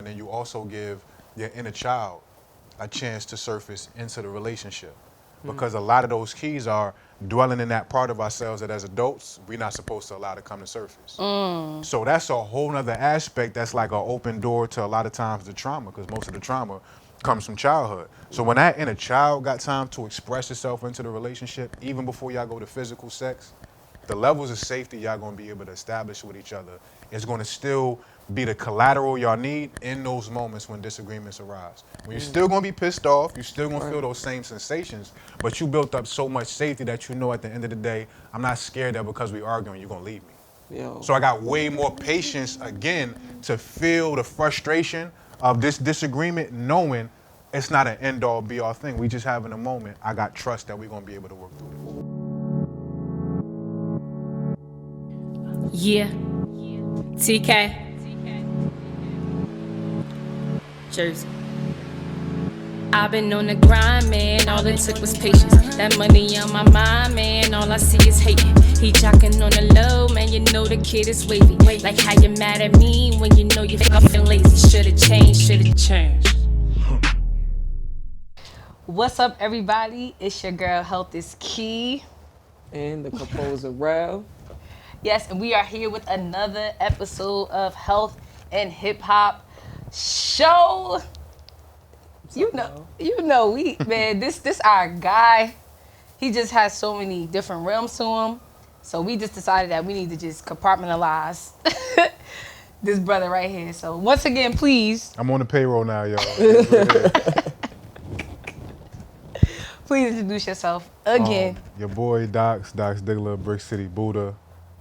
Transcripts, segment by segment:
then you also give your inner child a chance to surface into the relationship. Because a lot of those keys are dwelling in that part of ourselves that as adults, we're not supposed to allow to come to surface. So that's a whole nother aspect that's like an open door to a lot of times the trauma, because most of the trauma comes from childhood. So when that inner child got time to express itself into the relationship, even before y'all go to physical sex, the levels of safety y'all gonna be able to establish with each other is gonna still be the collateral y'all need in those moments when disagreements arise. When you're still gonna be pissed off, you're still gonna feel those same sensations, but you built up so much safety that you know at the end of the day, I'm not scared that because we arguing, you're gonna leave me. Yo. So I got way more patience again to feel the frustration of this disagreement, knowing it's not an end-all be-all thing. We just having a moment. I got trust that we're gonna be able to work through it. Yeah. TK. Jersey. I've been on the grind, man. All it took was patience. That money on my mind, man. All I see is hating. He jocking on the low, man. You know the kid is wavy. Like how you mad at me when you know you're fucking lazy. Should've changed. What's up, everybody? It's your girl, Health is Key. And the composer, Rev. Yes, and we are here with another episode of Health and Hip Hop Show. You know, this our guy. He just has so many different realms to him. So we just decided that we need to just compartmentalize this brother right here. So once again, please. I'm on the payroll now, y'all. Please introduce yourself again. Your boy DOXX DIGGLA, Brick City Buddha.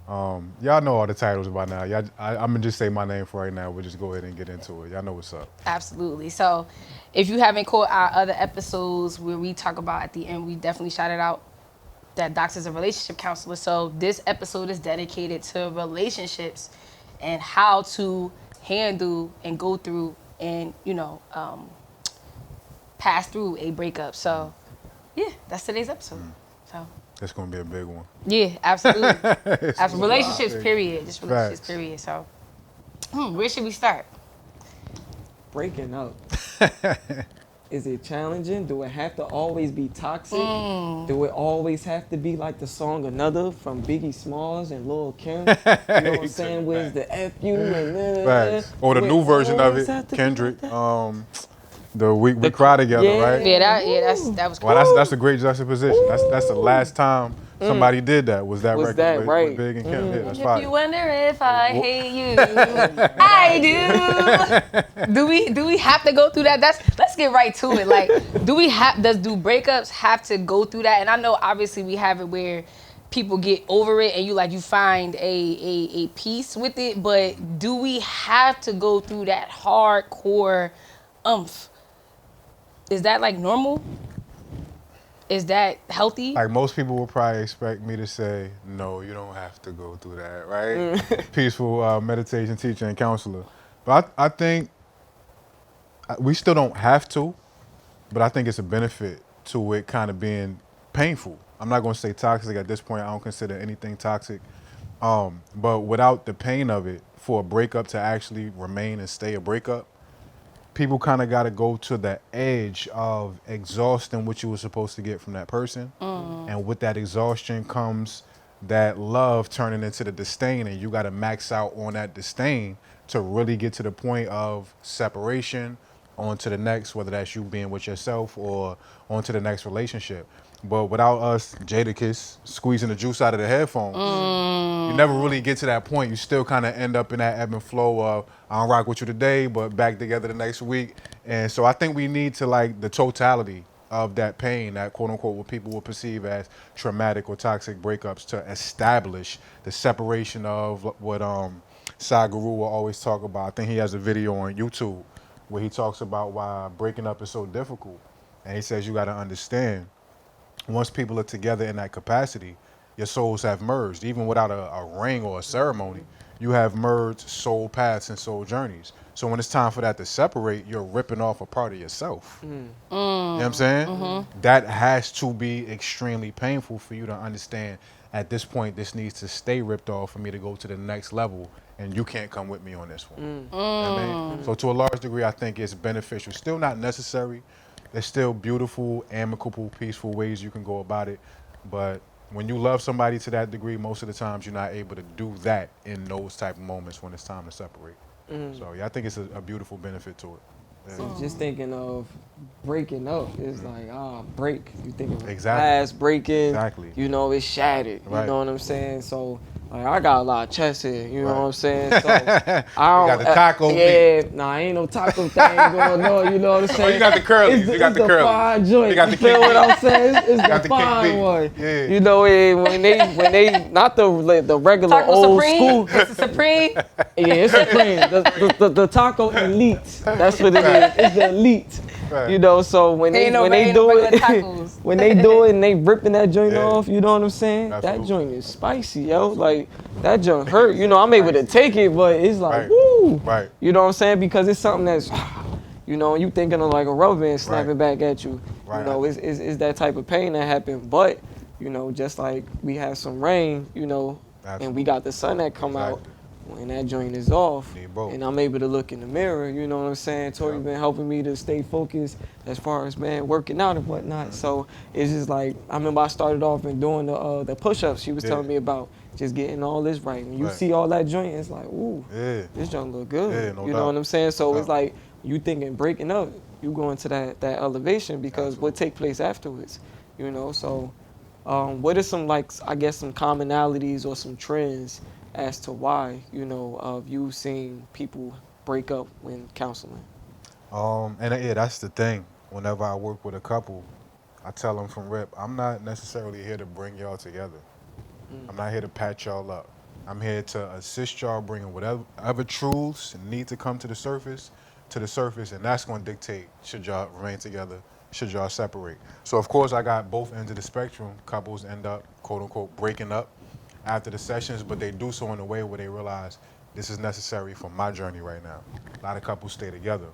Y'all know all the titles by now. I'm gonna just say my name for right now. We'll just go ahead and get into it. Y'all know what's up. Absolutely. So if you haven't caught our other episodes where we talk about at the end, we definitely shouted out that DOXX is a relationship counselor. So this episode is dedicated to relationships and how to handle and go through and, pass through a breakup. So yeah, that's today's episode. So That's gonna be a big one. yeah, absolutely. Relationships, period. Just relationships, Facts. period. So where should we start? Breaking up. Is it challenging? Do it have to always be toxic? Do it always have to be like the song Another from Biggie Smalls and Lil' Kim? You know what I'm saying? Where's the F you and Facts. Or the new version of it, Kendrick. The We Cry Together, right? That was cool. Well, that's a great juxtaposition. That's the last time somebody did that. Was that record with Big and Kim? Yeah, that's If fire. you wonder if I hate you, I do. Do we have to go through that? Let's get right to it. Like, do breakups have to go through that? And I know obviously we have it where people get over it and you find a peace with it, but do we have to go through that hardcore umph? Is that like normal? Is that healthy? Like most people would probably expect me to say, no, you don't have to go through that, right? Peaceful meditation teacher and counselor. But I think we still don't have to, but I think it's a benefit to it kind of being painful. I'm not gonna say toxic at this point. I don't consider anything toxic. But without the pain of it, for a breakup to actually remain and stay a breakup, people kind of got to go to the edge of exhausting what you were supposed to get from that person. And with that exhaustion comes that love turning into the disdain, and you got to max out on that disdain to really get to the point of separation, on to the next, whether that's you being with yourself or on to the next relationship. But without us, Jadakiss, squeezing the juice out of the headphones, you never really get to that point. You still kind of end up in that ebb and flow of, I don't rock with you today, but back together the next week. And so I think we need to like the totality of that pain, that quote unquote what people will perceive as traumatic or toxic breakups, to establish the separation of what Sadhguru will always talk about. I think he has a video on YouTube where he talks about why breaking up is so difficult. And he says you got to understand, once people are together in that capacity, your souls have merged. Even without a ring or a ceremony, you have merged soul paths and soul journeys. So when it's time for that to separate, you're ripping off a part of yourself. You know what I'm saying? That has to be extremely painful for you to understand. at this point, this needs to stay ripped off for me to go to the next level, and you can't come with me on this one. You know what I mean? So to a large degree, I think it's beneficial. Still not necessary. There's still beautiful, amicable, peaceful ways you can go about it. But when you love somebody to that degree, most of the times you're not able to do that in those type of moments when it's time to separate. So yeah, I think it's a beautiful benefit to it. Yeah. So just thinking of breaking up, it's like, break. You thinking of Exactly. glass breaking, Exactly. you know, it's shattered. Right. You know what I'm saying? So, like, I got a lot of chest here, you know Right. what I'm saying? So, I don't, got the taco yeah, nah, ain't no taco thing going on, you know what I'm saying? Oh, you got the curlies. It's You got it's the curlies. fine joint, You got the feel kick what beat. I'm saying? It's Got the the kick fine beat. one. Yeah. You know, when they, not the regular Taco old Supreme. school. It's a Supreme. Yeah, it's supreme. The taco elite. That's what it is. It's the elite. Right. You know, so when Ain't no they do regular it, tacos. when they do it and they ripping that joint Yeah. off, you know what I'm saying? Absolutely. That joint is spicy, yo. Like that joint hurt. You know, I'm able to take it, but it's like, Right. woo. Right. You know what I'm saying? Because it's something that's, you know, you thinking of like a rubber band snapping back at you. Right. You know, it's that type of pain that happened. But, you know, just like we have some rain, you know, and Absolutely. we got the sun that come out. Exactly. When that joint is off, Need both. and I'm able to look in the mirror, you know what I'm saying? Tori Yeah. been helping me to stay focused as far as, man, working out and whatnot. So it's just like, I remember I started off and doing the push-ups she was Yeah. telling me about, just getting all this right. When you Right. see all that joint, it's like, ooh, Yeah. this joint look good. Yeah, no you doubt. know what I'm saying? So No it's doubt. like, you thinking breaking up, you going to that elevation because what take place afterwards, you know? So what are some, like, I guess some commonalities or some trends as to why, you know, of you seeing people break up when counseling? And yeah, that's the thing. Whenever I work with a couple, I tell them from rip, I'm not necessarily here to bring y'all together. I'm not here to patch y'all up. I'm here to assist y'all bringing whatever truths need to come to the surface, and that's going to dictate should y'all remain together, should y'all separate. So of course I got both ends of the spectrum. Couples end up, quote unquote, breaking up after the sessions, but they do so in a way where they realize this is necessary for my journey right now. A lot of couples stay together.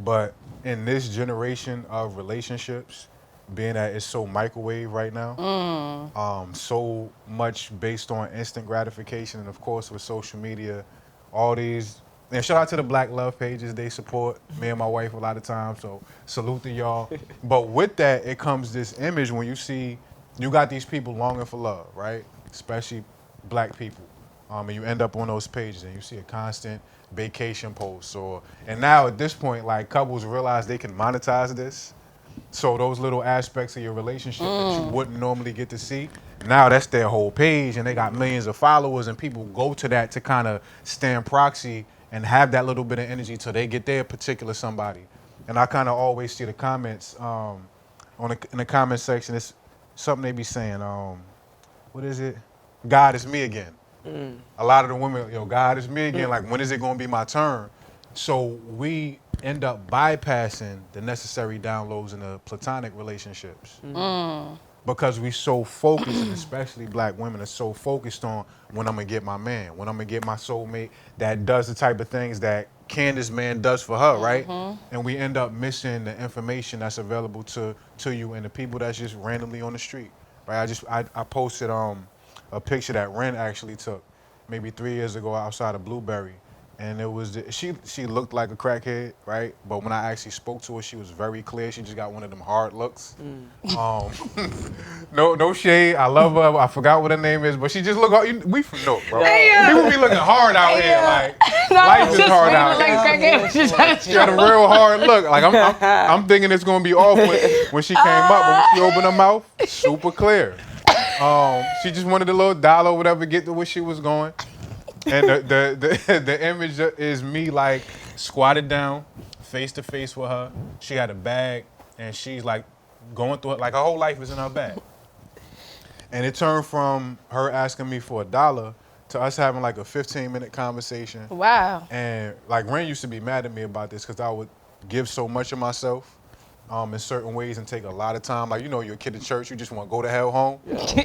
But in this generation of relationships, being that it's so microwave right now, so much based on instant gratification, and of course with social media, all these, and shout out to the Black Love pages, they support me and my wife a lot of times, so salute to y'all. But with that, it comes this image when you see, you got these people longing for love, right? Especially black people. And you end up on those pages and you see a constant vacation post, and now at this point, like, couples realize they can monetize this. So those little aspects of your relationship that you wouldn't normally get to see, now that's their whole page, and they got millions of followers, and people go to that to kind of stand proxy and have that little bit of energy till they get their particular somebody. And I kind of always see the comments in the comment section. It's something they be saying. What is it? God, it's me again. A lot of the women, God, it's me again. Like, when is it going to be my turn? So we end up bypassing the necessary downloads in the platonic relationships because we so focused, and especially black women are so focused on when I'm going to get my man, when I'm going to get my soulmate that does the type of things that Candace man does for her, right? And we end up missing the information that's available to you and the people that's just randomly on the street, right? I posted a picture that Ren actually took maybe 3 years ago outside of Blueberry. And it was, she looked like a crackhead, right? But when I actually spoke to her, she was very clear. She just got one of them hard looks. No shade. I love her. I forgot what her name is, but she just look. We from North, bro. People be looking hard out here. Like, life is hard out here. She got a real hard look. Like, I'm thinking it's gonna be off when she came up, but when she opened her mouth, super clear. She just wanted a little dollar or whatever, get to where she was going. And the image is me, like, squatted down, face to face with her. She had a bag, and she's like going through it, like her whole life is in her bag. And it turned from her asking me for $1 to us having like a 15-minute conversation. Wow. And like, Ren used to be mad at me about this because I would give so much of myself in certain ways and take a lot of time. Like, you're a kid at church, you just want to go to hell home.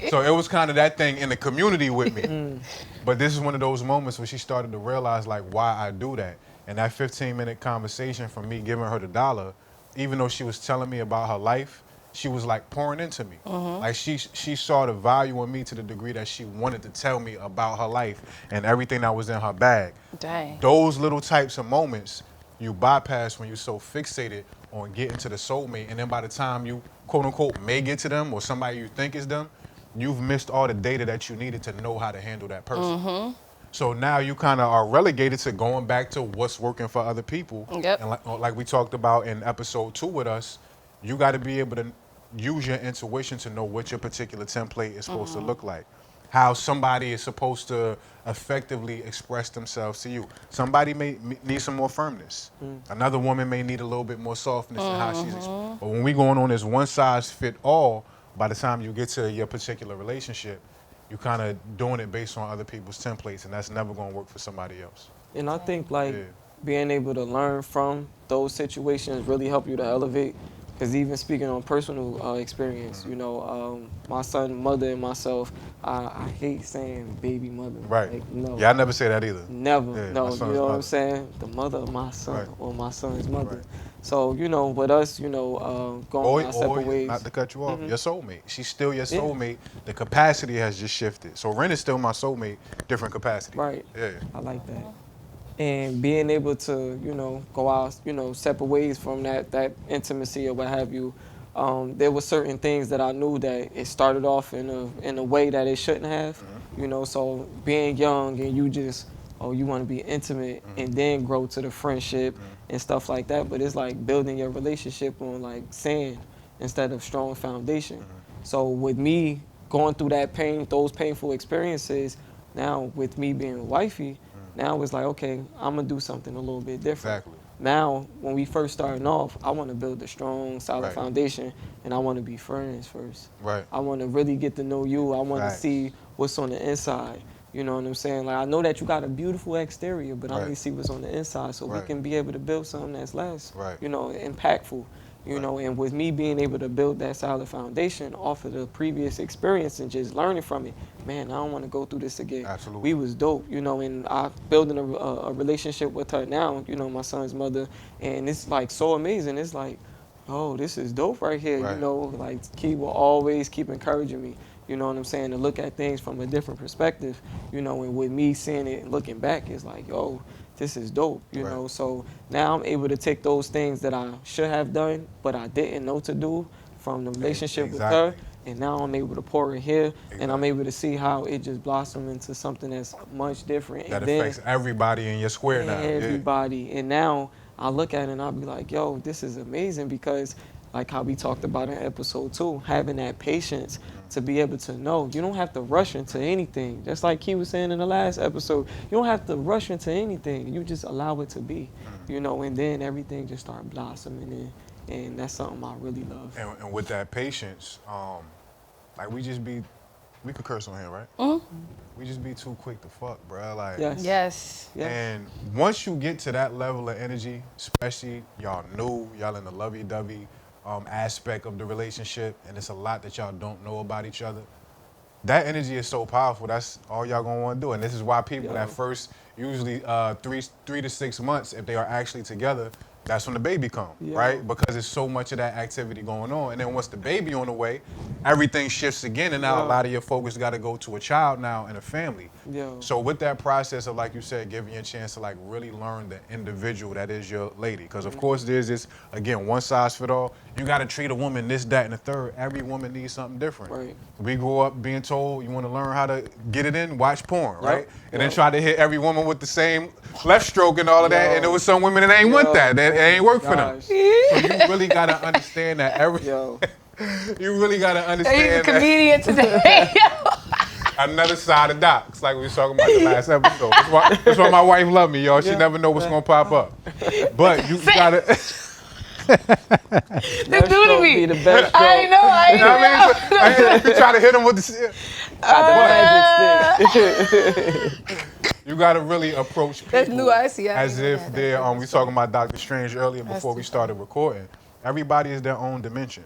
So it was kind of that thing in the community with me. But this is one of those moments where she started to realize, like, why I do that. And that 15-minute conversation from me giving her the $1, even though she was telling me about her life she was like pouring into me. Like she saw the value in me to the degree that she wanted to tell me about her life and everything that was in her bag. Dang. Those little types of moments you bypass when you're so fixated on getting to the soulmate, and then by the time you quote unquote may get to them or somebody you think is them, you've missed all the data that you needed to know how to handle that person. So now you kind of are relegated to going back to what's working for other people. Yep. And like we talked about in episode 2 with us, you got to be able to use your intuition to know what your particular template is supposed to look like. How somebody is supposed to effectively express themselves to you. Somebody may need some more firmness. Another woman may need a little bit more softness in how she's but when we going on this one size fit all, by the time you get to your particular relationship, you kind of doing it based on other people's templates, and that's never going to work for somebody else. And I think like Yeah. being able to learn from those situations really help you to elevate. Because even speaking on personal experience, you know, my son, mother, and myself, I hate saying baby mother. Right. Like, no. Yeah, I never say that either. Never. Yeah, No, my you son's know what mother. I'm saying? The mother of my son Right. or my son's mother. Right. So, you know, with us, you know, going our separate ways. Not to cut you off, your soulmate. She's still your soulmate. The capacity has just shifted. So Ren is still my soulmate, different capacity. Right. Yeah. I like that. And being able to, you know, go out, you know, separate ways from that intimacy or what have you. There were certain things that I knew that it started off in a way that it shouldn't have, you know. So being young and you just, you want to be intimate and then grow to the friendship and stuff like that. But it's like building your relationship on like sand instead of strong foundation. So with me going through that pain, those painful experiences, now with me being wifey, now it's like, okay, I'm gonna do something a little bit different. Exactly. Now, when we first starting off, I want to build a strong, solid Right. foundation, and I want to be friends first. Right. I want to really get to know you. I want to Facts. see what's on the inside. You know what I'm saying? Like, I know that you got a beautiful exterior, but I Right. need to see what's on the inside so we Right. can be able to build something that's less, Right. you know, impactful. You Right. know, and with me being able to build that solid foundation off of the previous experience and just learning from it, man, I don't want to go through this again. Absolutely. We was dope, you know, and I building a relationship with her now, you know, my son's mother, and it's like so amazing. It's like, oh, this is dope right here, Right. you know, like Key will always keep encouraging me, you know what I'm saying, to look at things from a different perspective, you know, and with me seeing it and looking back, it's like, yo, this is dope, you Right. know. So now I'm able to take those things that I should have done, but I didn't know to do from the relationship with her, Exactly. and now I'm able to pour it here, and I'm Exactly. able to see how it just blossomed into something that's much different. That and then affects everybody in your square now. Yeah. everybody. And now I look at it and I'll be like, yo, this is amazing because like how we talked about in episode 2, having that patience to be able to know. You don't have to rush into anything. Just like he was saying in the last episode, you don't have to rush into anything. You just allow it to be, you know, and then everything just start blossoming and that's something I really love. And with that patience, like we could curse on here, right? We just be too quick to fuck, bro. Like, Yes. Yes. Yeah. and once you get to that level of energy, especially y'all new, y'all in the lovey-dovey aspect of the relationship, and it's a lot that y'all don't know about each other, that energy is so powerful. That's all y'all gonna want to do. And this is why people that first, usually 3 to 6 months, if they are actually together, that's when the baby come, Yeah. right? Because there's so much of that activity going on. And then once the baby on the way, everything shifts again, and now a Yeah. lot of your focus got to go to a child now and a family. Yeah. So with that process of, like you said, giving you a chance to like really learn the individual that is your lady. Because of course there's this, again, one size fit all. You got to treat a woman this, that, and the third. Every woman needs something different. Right. We grew up being told you want to learn how to get it in, watch porn, right? And then Yep. try to hit every woman with the same left stroke and all of that. Yo. And there was some women that ain't want Yo. that. That ain't work for them. Gosh. So you really got to understand that Yo. you really got to He's a understand that comedian today. another side of DOXX, like we was talking about the last episode. That's why my wife love me, y'all. She Yeah. never know what's gonna pop up. But you gotta, They do to me. Be the best I stroke. know. I you know what I mean? So, you try to hit them with the shit. Magic stick. You gotta really approach people That's new. I see. as if they're. We was talking about Dr. Strange earlier before we started recording. Everybody is their own dimension.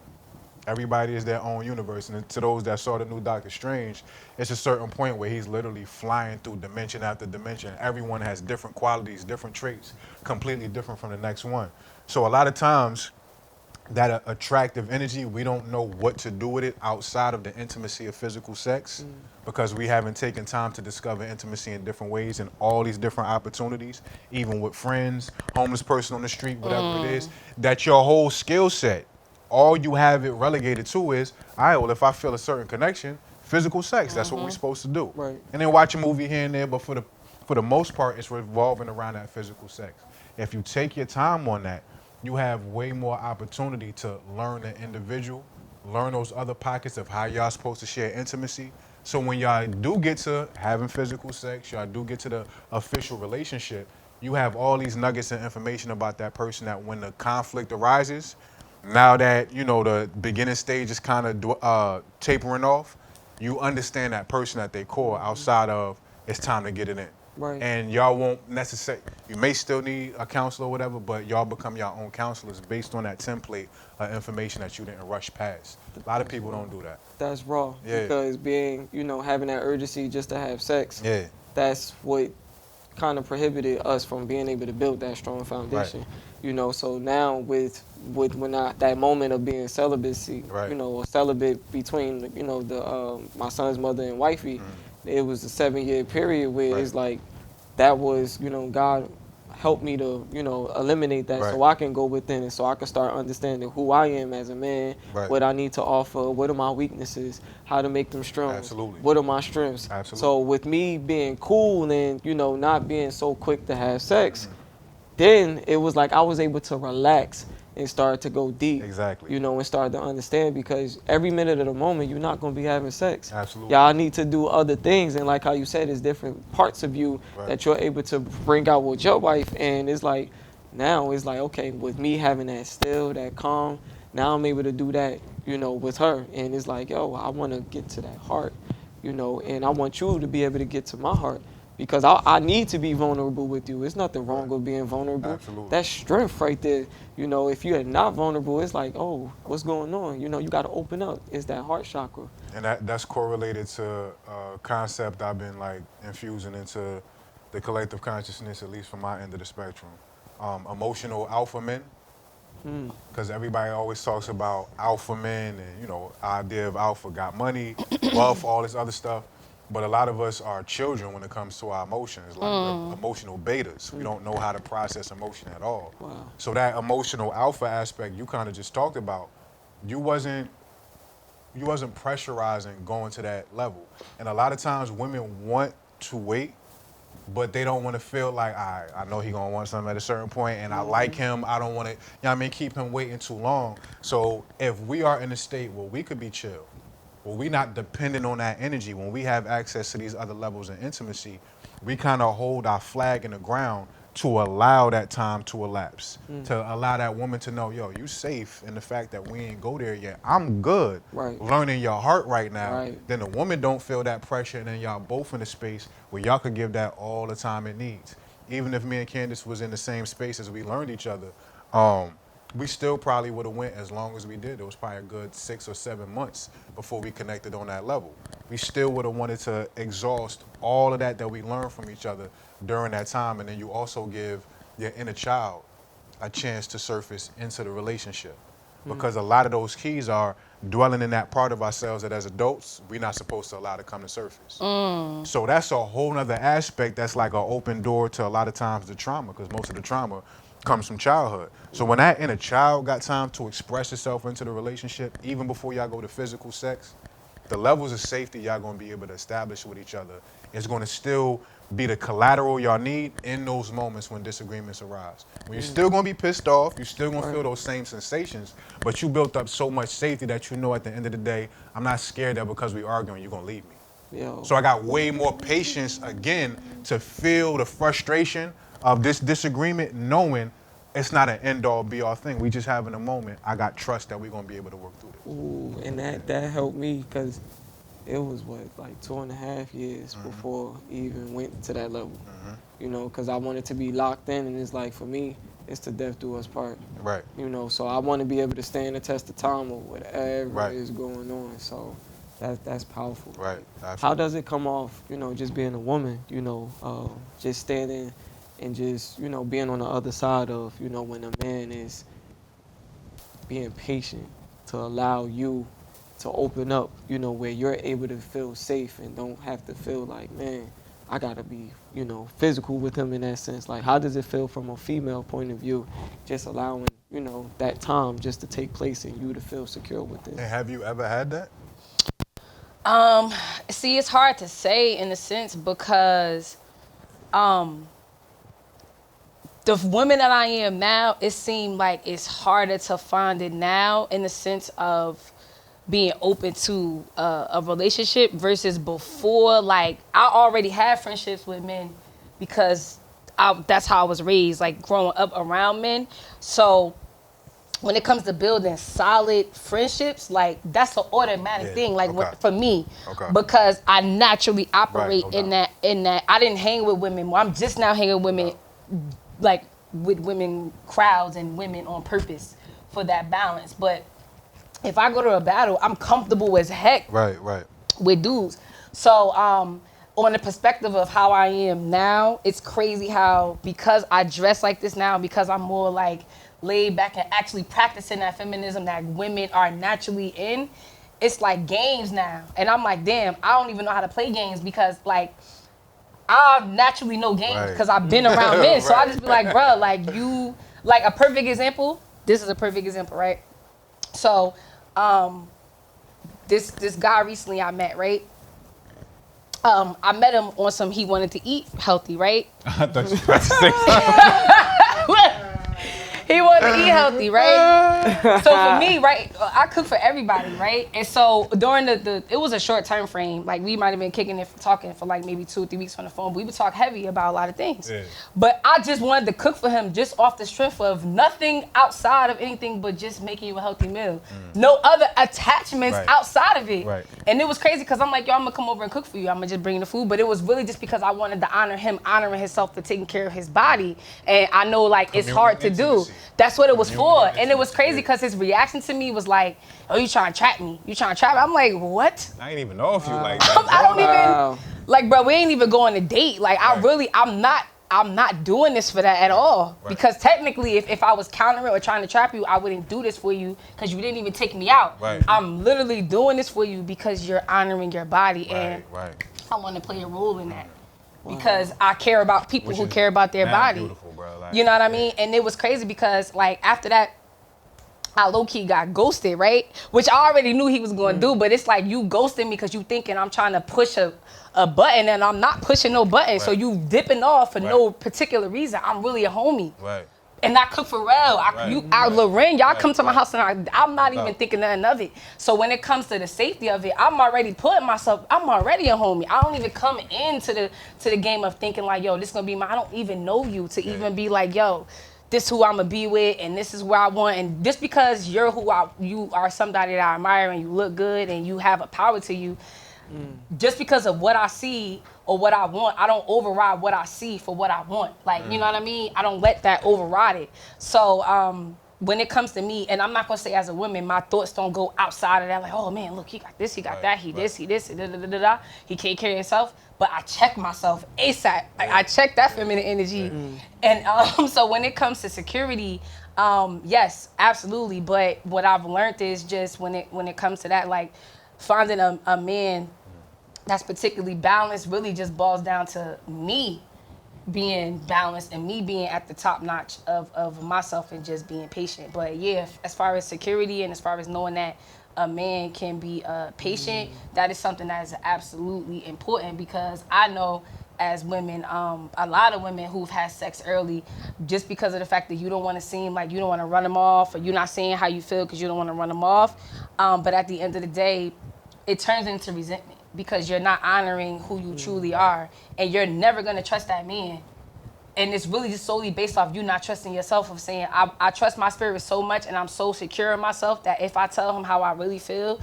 Everybody is their own universe. And to those that saw the new Doctor Strange, it's a certain point where he's literally flying through dimension after dimension. Everyone has different qualities, different traits, completely different from the next one. So a lot of times, that attractive energy, we don't know what to do with it outside of the intimacy of physical sex because we haven't taken time to discover intimacy in different ways and all these different opportunities, even with friends, homeless person on the street, whatever it is, that your whole skill set, all you have it relegated to is, all right, well, if I feel a certain connection, physical sex, that's what we're supposed to do. Right. And then watch a movie here and there, but for the most part, it's revolving around that physical sex. If you take your time on that, you have way more opportunity to learn the individual, learn those other pockets of how y'all supposed to share intimacy. So when y'all do get to having physical sex, y'all do get to the official relationship, you have all these nuggets of information about that person that when the conflict arises, now that, you know, the beginning stage is kind of tapering off, you understand that person at their core outside of it's time to get it in. Right. And y'all won't necessarily, you may still need a counselor or whatever, but y'all become your own counselors based on that template of information that you didn't rush past. A lot of people don't do that. That's raw. Yeah. Because being, you know, having that urgency just to have sex, Yeah. that's what kind of prohibited us from being able to build that strong foundation. Right. You know, so now with when I that moment of being celibacy, Right. you know, or celibate between, you know, the my son's mother and wifey, it was a 7-year period where Right. it's like that was, you know, God helped me to, you know, eliminate that so Right. I can go within and so I can start understanding who I am as a man, Right. what I need to offer, what are my weaknesses, how to make them strong, Absolutely. what are my strengths. Absolutely. So with me being cool and, you know, not being so quick to have sex, then it was like I was able to relax and start to go deep. Exactly. You know, and start to understand because every minute of the moment you're not gonna be having sex. Absolutely. Y'all need to do other things and like how you said, it's different parts of you Right. that you're able to bring out with your wife and it's like now it's like okay, with me having that still, that calm, now I'm able to do that, you know, with her. And it's like, yo, I wanna get to that heart, you know, and I want you to be able to get to my heart. Because I need to be vulnerable with you. There's nothing wrong with being vulnerable. Absolutely. That's strength right there. You know, if you're not vulnerable, it's like, oh, what's going on? You know, you got to open up. It's that heart chakra. And that's correlated to a concept I've been like infusing into the collective consciousness, at least from my end of the spectrum. Emotional alpha men. Because everybody always talks about alpha men and, you know, idea of alpha got money, wealth, all this other stuff. But a lot of us are children when it comes to our emotions, like we're emotional betas. We don't know how to process emotion at all. Wow. So that emotional alpha aspect you kind of just talked about, you wasn't pressurizing going to that level. And a lot of times women want to wait, but they don't want to feel like, all right, I know he gonna want something at a certain point and I like him, I don't want to, you know what I mean, keep him waiting too long. So if we are in a state where we could be chill, where we not dependent on that energy, when we have access to these other levels of intimacy, we kind of hold our flag in the ground to allow that time to elapse, to allow that woman to know, yo, you safe in the fact that we ain't go there yet. I'm good Right. learning your heart right now. Right. Then the woman don't feel that pressure and then y'all both in a space where y'all could give that all the time it needs. Even if me and Candace was in the same space as we learned each other, we still probably would have went as long as we did. It was probably a good 6 or 7 months before we connected on that level. We still would have wanted to exhaust all of that we learned from each other during that time. And then you also give your inner child a chance to surface into the relationship. Because a lot of those keys are dwelling in that part of ourselves that as adults, we're not supposed to allow to come to surface. So that's a whole nother aspect that's like an open door to a lot of times the trauma, because most of the trauma comes from childhood. So when that inner child got time to express itself into the relationship, even before y'all go to physical sex, the levels of safety y'all gonna be able to establish with each other is gonna still be the collateral y'all need in those moments when disagreements arise. When you're still gonna be pissed off, you're still gonna feel those same sensations, but you built up so much safety that you know at the end of the day, I'm not scared that because we arguing, you're gonna leave me. Yo. So I got way more patience again to feel the frustration of this disagreement, knowing it's not an end-all, be-all thing. We just having a moment. I got trust that we're gonna be able to work through this. Ooh, and that helped me because it was like 2.5 years before I even went to that level. You know, because I wanted to be locked in, and it's like for me, it's the death do us part. Right. You know, so I want to be able to stand the test of time or whatever Right. is going on. So that's powerful. Right. How Absolutely. does it come off? You know, just being a woman. You know, just standing and just being on the other side of when a man is being patient to allow you to open up, you know, where you're able to feel safe and don't have to feel like, man, I gotta be, you know, physical with him in that sense. Like, how does it feel from a female point of view, just allowing, you know, that time just to take place and you to feel secure with it? And have you ever had that? See, it's hard to say in a sense because the woman that I am now, it seemed like it's harder to find it now in the sense of being open to a relationship versus before. Like, I already had friendships with men because that's how I was raised, like growing up around men. So when it comes to building solid friendships, like that's an automatic thing, like for me, because I naturally operate in that. I didn't hang with women. Well, I'm just now hanging with women, like with women crowds and women on purpose for that balance. But if I go to a battle, I'm comfortable as heck with dudes. So on the perspective of how I am now, it's crazy how, because I dress like this now, because I'm more like laid back and actually practicing that feminism that women are naturally in, it's like games now. And I'm like, damn, I don't even know how to play games because like I naturally know games because I've been around men. So I just be like, bruh, like you, like a perfect example. This is a perfect example, right? So this guy recently I met, right? I met him on some, he wanted to eat healthy, right? I thought you were about to say something. He wanted to eat healthy, right? So for me, right, I cook for everybody, right? And so during it was a short time frame. Like we might have been kicking it, talking for like maybe 2 or 3 weeks on the phone, but we would talk heavy about a lot of things. Yeah. But I just wanted to cook for him just off the strength of nothing outside of anything but just making you a healthy meal. No other attachments outside of it. Right. And it was crazy because I'm like, yo, I'm gonna come over and cook for you. I'm gonna just bring the food. But it was really just because I wanted to honor him, honoring himself for taking care of his body. And I know like it's hard to do. That's what it was for. And it was crazy because his reaction to me was like, oh, you trying to trap me? You trying to trap me? I'm like, what? I ain't even know if you like that. I don't even, like, bro, we ain't even going to date. Like, I'm not doing this for that at all. Right. Because technically, if I was countering or trying to trap you, I wouldn't do this for you because you didn't even take me out. Right. I'm literally doing this for you because you're honoring your body. And I want to play a role in that. Because I care about people who care about their body. Beautiful, bro. Like, you know what I mean? And it was crazy because, like, after that, I low-key got ghosted, right? Which I already knew he was going to do, but it's like you ghosting me because you thinking I'm trying to push a button and I'm not pushing no button. So you dipping off for no particular reason. I'm really a homie. Right. And I cook for real. Lorraine, y'all come to my house and I'm not even thinking nothing of it. So when it comes to the safety of it, I'm already putting myself, I'm already a homie. I don't even come into the game of thinking like, yo, this gonna be I don't even know you to even be like, yo, this who I'm gonna be with and this is where I want. And just because you are somebody that I admire and you look good and you have a power to you, just because of what I see or what I want, I don't override what I see for what I want. Like, you know what I mean? I don't let that override it. So when it comes to me, and I'm not gonna say as a woman, my thoughts don't go outside of that. Like, oh man, look, he got this, he got that, he this, he can't carry himself. But I check myself ASAP. I check that feminine energy. And so when it comes to security, yes, absolutely. But what I've learned is just when it comes to that, like finding a man that's particularly balanced really just boils down to me being balanced and me being at the top notch of myself and just being patient. But yeah, as far as security and as far as knowing that a man can be patient, that is something that is absolutely important because I know as women, a lot of women who've had sex early, just because of the fact that you don't want to seem like you don't want to run them off or you're not saying how you feel because you don't want to run them off. But at the end of the day, it turns into resentment because you're not honoring who you truly are and you're never going to trust that man. And it's really just solely based off you not trusting yourself of saying, I trust my spirit so much and I'm so secure in myself that if I tell him how I really feel,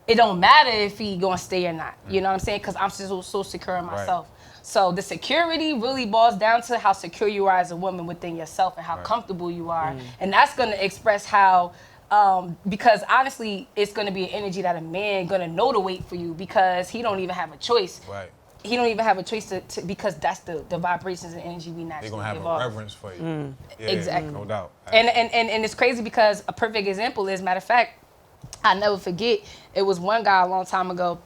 it don't matter if he gonna stay or not. You know what I'm saying? Because I'm so secure in myself. So the security really boils down to how secure you are as a woman within yourself and how comfortable you are. And that's gonna express how, because honestly, it's gonna be an energy that a man gonna know to wait for you because he don't even have a choice. he don't even have a choice to because that's the vibrations and energy we They're naturally gonna have give a off. reverence for you. Yeah, Exactly. no doubt. And it's crazy because a perfect example is, matter of fact, I never forget, it was one guy a long time ago.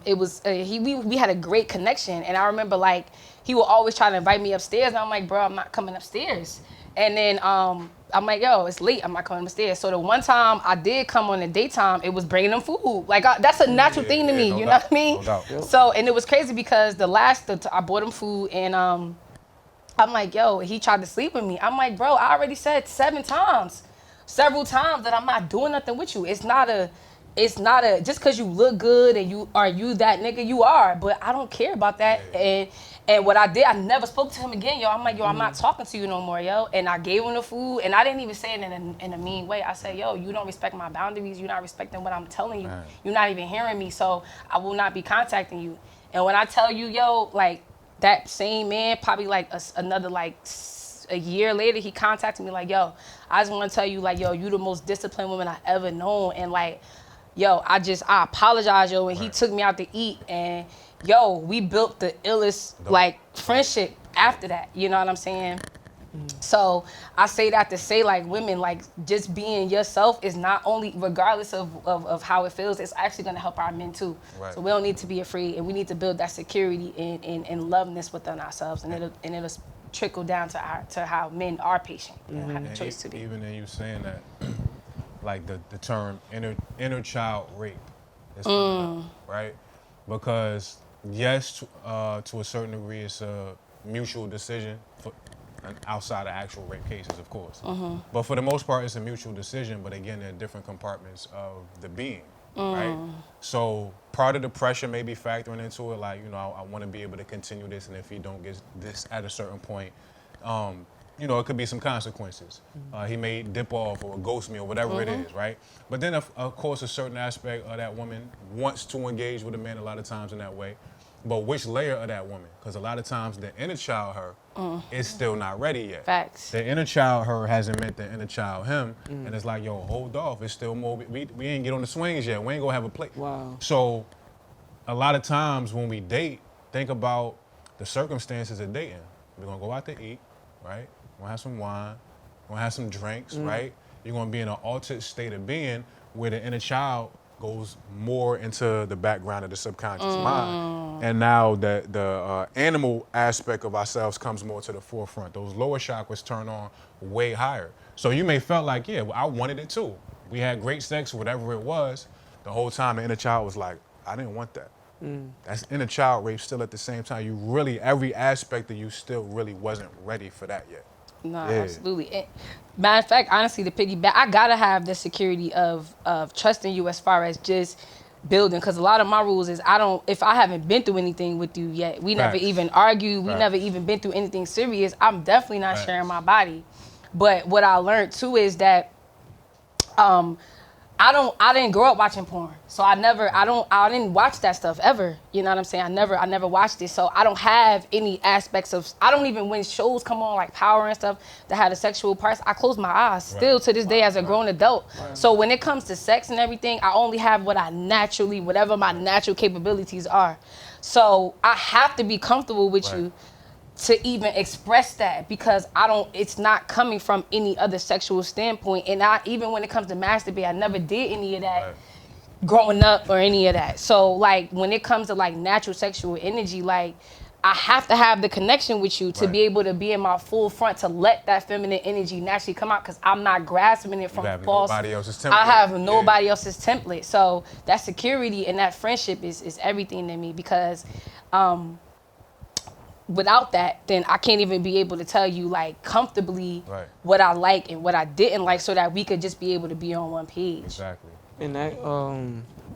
It was we had a great connection, and I remember like he would always try to invite me upstairs, and I'm like, bro, I'm not coming upstairs. And then I'm like, yo, it's late, I'm not coming upstairs. So the one time I did come on the daytime, it was bringing them food. Like that's a natural thing to me, no you know doubt, what I mean? no doubt. Yep. So and it was crazy because I bought him food, and I'm like, yo, he tried to sleep with me. I'm like, bro, I already said several times that I'm not doing nothing with you. It's not a just because you look good and you that nigga, you are, but I don't care about that. And what I did, I never spoke to him again, yo. I'm like, yo, I'm not talking to you no more, yo. And I gave him the food, and I didn't even say it in a mean way. I said, yo, you don't respect my boundaries. You're not respecting what I'm telling you. Right. You're not even hearing me, so I will not be contacting you. And when I tell you, yo, like that same man, probably like another like a year later, he contacted me like, yo, I just want to tell you, like, yo, you the most disciplined woman I ever known, and like, yo, I apologize, yo, and he took me out to eat, and yo, we built the illest like friendship after that. You know what I'm saying? So I say that to say, like, women, like, just being yourself is not only, regardless of how it feels, it's actually gonna help our men too. Right. So we don't need to be afraid, and we need to build that security and loveness within ourselves, and it'll trickle down to how men are patient and have a choice to be. Even in you saying that, like the term inner child rape is coming up, right? Because yes, to a certain degree, it's a mutual decision outside of actual rape cases, of course. But for the most part, it's a mutual decision. But again, there are different compartments of the being, right? So part of the pressure may be factoring into it, like, you know, I want to be able to continue this, and if he don't get this at a certain point, you know, it could be some consequences. He may dip off or ghost me or whatever it is, right? But then, of course, a certain aspect of that woman wants to engage with a man a lot of times in that way. But which layer of that woman? Because a lot of times the inner child her is still not ready yet. Facts. The inner child her hasn't met the inner child him. And it's like, yo, hold off. It's still more, we ain't get on the swings yet. We ain't gonna have a play. Wow. So a lot of times when we date, think about the circumstances of dating. We're gonna go out to eat, right? We're gonna have some wine, we're gonna have some drinks, right? You're gonna be in an altered state of being where the inner child goes more into the background of the subconscious mind. And now the animal aspect of ourselves comes more to the forefront. Those lower chakras turn on way higher. So you may felt like, yeah, well, I wanted it too. We had great sex, whatever it was. The whole time the inner child was like, I didn't want that. That's inner child rape still at the same time. You really, every aspect of you still really wasn't ready for that yet. No, absolutely. Matter of fact, honestly, to piggyback, I gotta have the security of trusting you as far as just building, because a lot of my rules is if I haven't been through anything with you yet, we never even argued, we never even been through anything serious, I'm definitely not sharing my body. But what I learned too is that I didn't grow up watching porn. So I didn't watch that stuff ever. You know what I'm saying? I never watched it. So I don't have any aspects of, I don't even, when shows come on like Power and stuff that had the sexual parts, I close my eyes still to this day as a grown adult. So when it comes to sex and everything, I only have whatever my natural capabilities are. So I have to be comfortable with you to even express that, because it's not coming from any other sexual standpoint. And even when it comes to masturbate, I never did any of that growing up or any of that. So like when it comes to like natural sexual energy, like I have to have the connection with you to be able to be in my full front, to let that feminine energy naturally come out, because I'm not grasping it from false. Nobody else's template. I have nobody else's template. So that security and that friendship is everything to me, because without that, then I can't even be able to tell you like comfortably what I like and what I didn't like, so that we could just be able to be on one page. Exactly. And that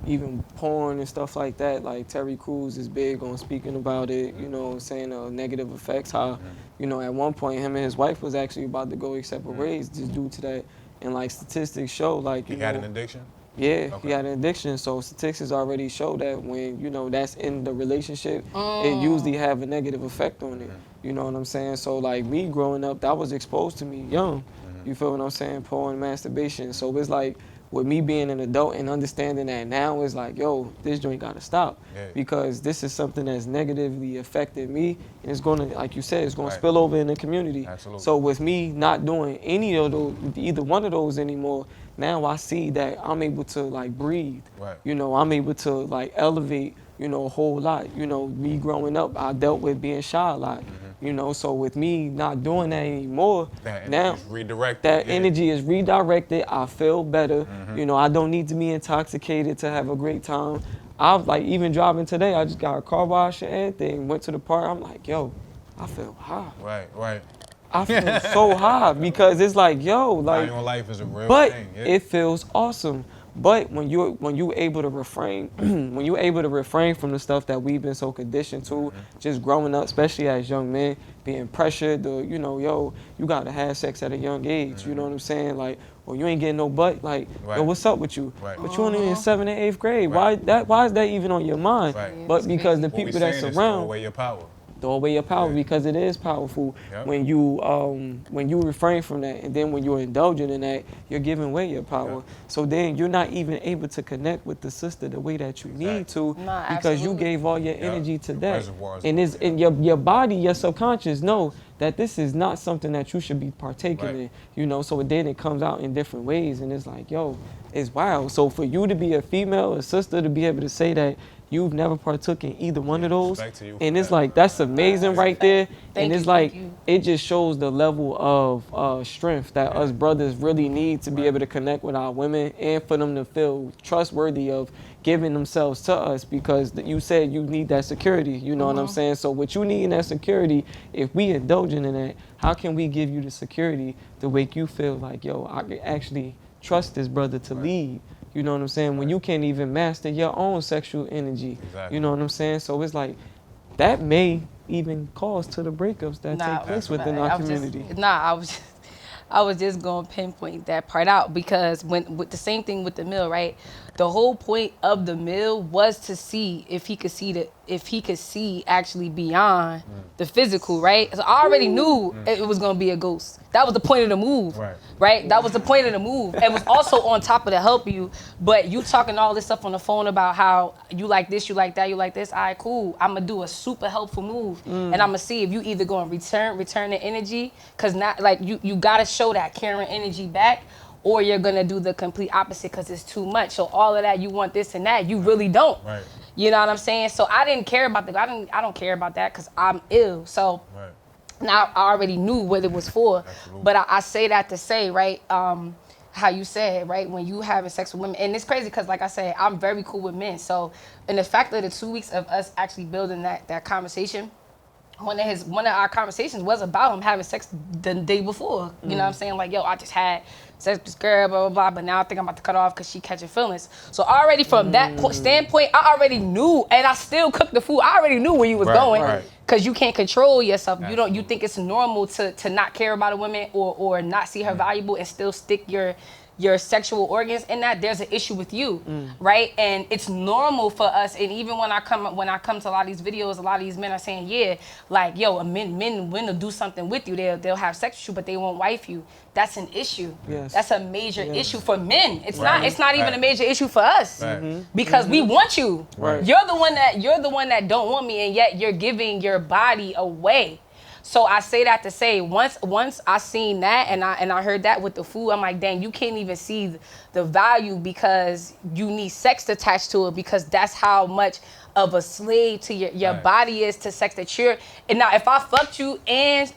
even porn and stuff like that, like Terry Crews is big on speaking about it, you know, saying negative effects, how, you know, at one point him and his wife was actually about to go their separate ways just due to that. And like statistics show, like, you He had an addiction? Yeah, he had an addiction. So statistics already show that when, you know, that's in the relationship, it usually have a negative effect on it. You know what I'm saying? So like me growing up, that was exposed to me young. You feel what I'm saying? Porn, masturbation. So it's like with me being an adult and understanding that now is like, yo, this joint gotta stop. Yeah. Because this is something that's negatively affected me, and it's gonna, like you said, it's gonna Right. spill over in the community. Absolutely. So with me not doing any of those, either one of those anymore, now I see that I'm able to like breathe. Right. You know, I'm able to like elevate, you know, a whole lot. You know, me growing up, I dealt with being shy a lot. You know, so with me not doing that anymore, That now energy's redirected. that yeah. energy is redirected. I feel better. You know, I don't need to be intoxicated to have a great time. I was like, even driving today, I just got a car wash and everything. Went to the park. I'm like, yo, I feel high. Right, right. I feel so high because it's like, yo, like, Value in life is a real but thing. Yeah. it feels awesome. But when you able to refrain, when you able to refrain from the stuff that we've been so conditioned to, just growing up, especially as young men, being pressured to, you know, yo, you gotta have sex at a young age. You know what I'm saying? Like, well, you ain't getting no butt. Like, Right. yo, what's up with you? Right. But you only in 7th and 8th grade. Right. Why is that even on your mind? Right. Yeah, But it's because the What we people that's saying is throw around. away your power. Throw away your power Yeah. because it is powerful Yep. when you refrain from that, and then when you're indulging in that, you're giving away your power. Yep. So then you're not even able to connect with the sister the way that you need to, Nah, because you absolutely. gave all your Yep. energy to The that. reservoirs And are it's full, in your body, your subconscious know that this is not something that you should be partaking Right. in. You know, so then it comes out in different ways, and it's like, yo, it's wild. So for you to be a female, a sister, to be able to say that you've never partook in either one of those, respect to you and for it's that. like, that's amazing right there. Thank And it's you, like, thank you. it just shows the level of strength that us brothers really need to be able to connect with our women, and for them to feel trustworthy of giving themselves to us, because you said you need that security, you know what I'm saying? So what you need in that security, if we indulging in that, how can we give you the security to make you feel like, yo, I can actually trust this brother to lead? You know what I'm saying? When you can't even master your own sexual energy. Exactly. You know what I'm saying? So it's like, that may even cause to the breakups that Nah, take place right. within I our was just- community. I was just gonna pinpoint that part out, because with the same thing with the meal, right? The whole point of the meal was to see if he could see actually beyond the physical, right? So I already knew it was gonna be a ghost. That was the point of the move, right? That was the point of the move. It was also on top of to help you, but you talking all this stuff on the phone about how you like this, you like that, you like this. All right, cool. I'm gonna do a super helpful move, and I'm gonna see if you either gonna return the energy, cause not like you gotta show that caring energy back, or you're gonna do the complete opposite because it's too much. So all of that, you want this and that, you really don't. Right. You know what I'm saying? So I didn't care about I don't care about that because I'm ill. So Right. now I already knew what it was for. Absolutely. But I say that to say, right, how you said, right, when you having sex with women, and it's crazy because, like I said, I'm very cool with men. So, and the fact that the 2 weeks of us actually building that conversation, one of our conversations was about him having sex the day before. You know what I'm saying? Like, yo, I just had sex with this girl, blah, blah, blah, but now I think I'm about to cut off because she catching feelings. So already from that standpoint, I already knew, and I still cooked the food. I already knew where you was Right, going, right. because you can't control yourself. You Absolutely. think it's normal to not care about a woman or not see her valuable and still stick your sexual organs in that. There's an issue with you, right? And it's normal for us. And even when I come to a lot of these videos, a lot of these men are saying, yeah, like, yo, men will do something with you. They'll have sex with you, but they won't wife you. That's an issue. Yes. That's a major issue for men. It's Right. not even a Right. major issue for us, Right. because we want you. Right. You're the one that don't want me, and yet you're giving your body away. So I say that to say, once I seen that and I heard that with the food, I'm like, dang, you can't even see the value because you need sex attached to it, because that's how much of a slave to your Right. body is to sex that you're. And now if I fucked you and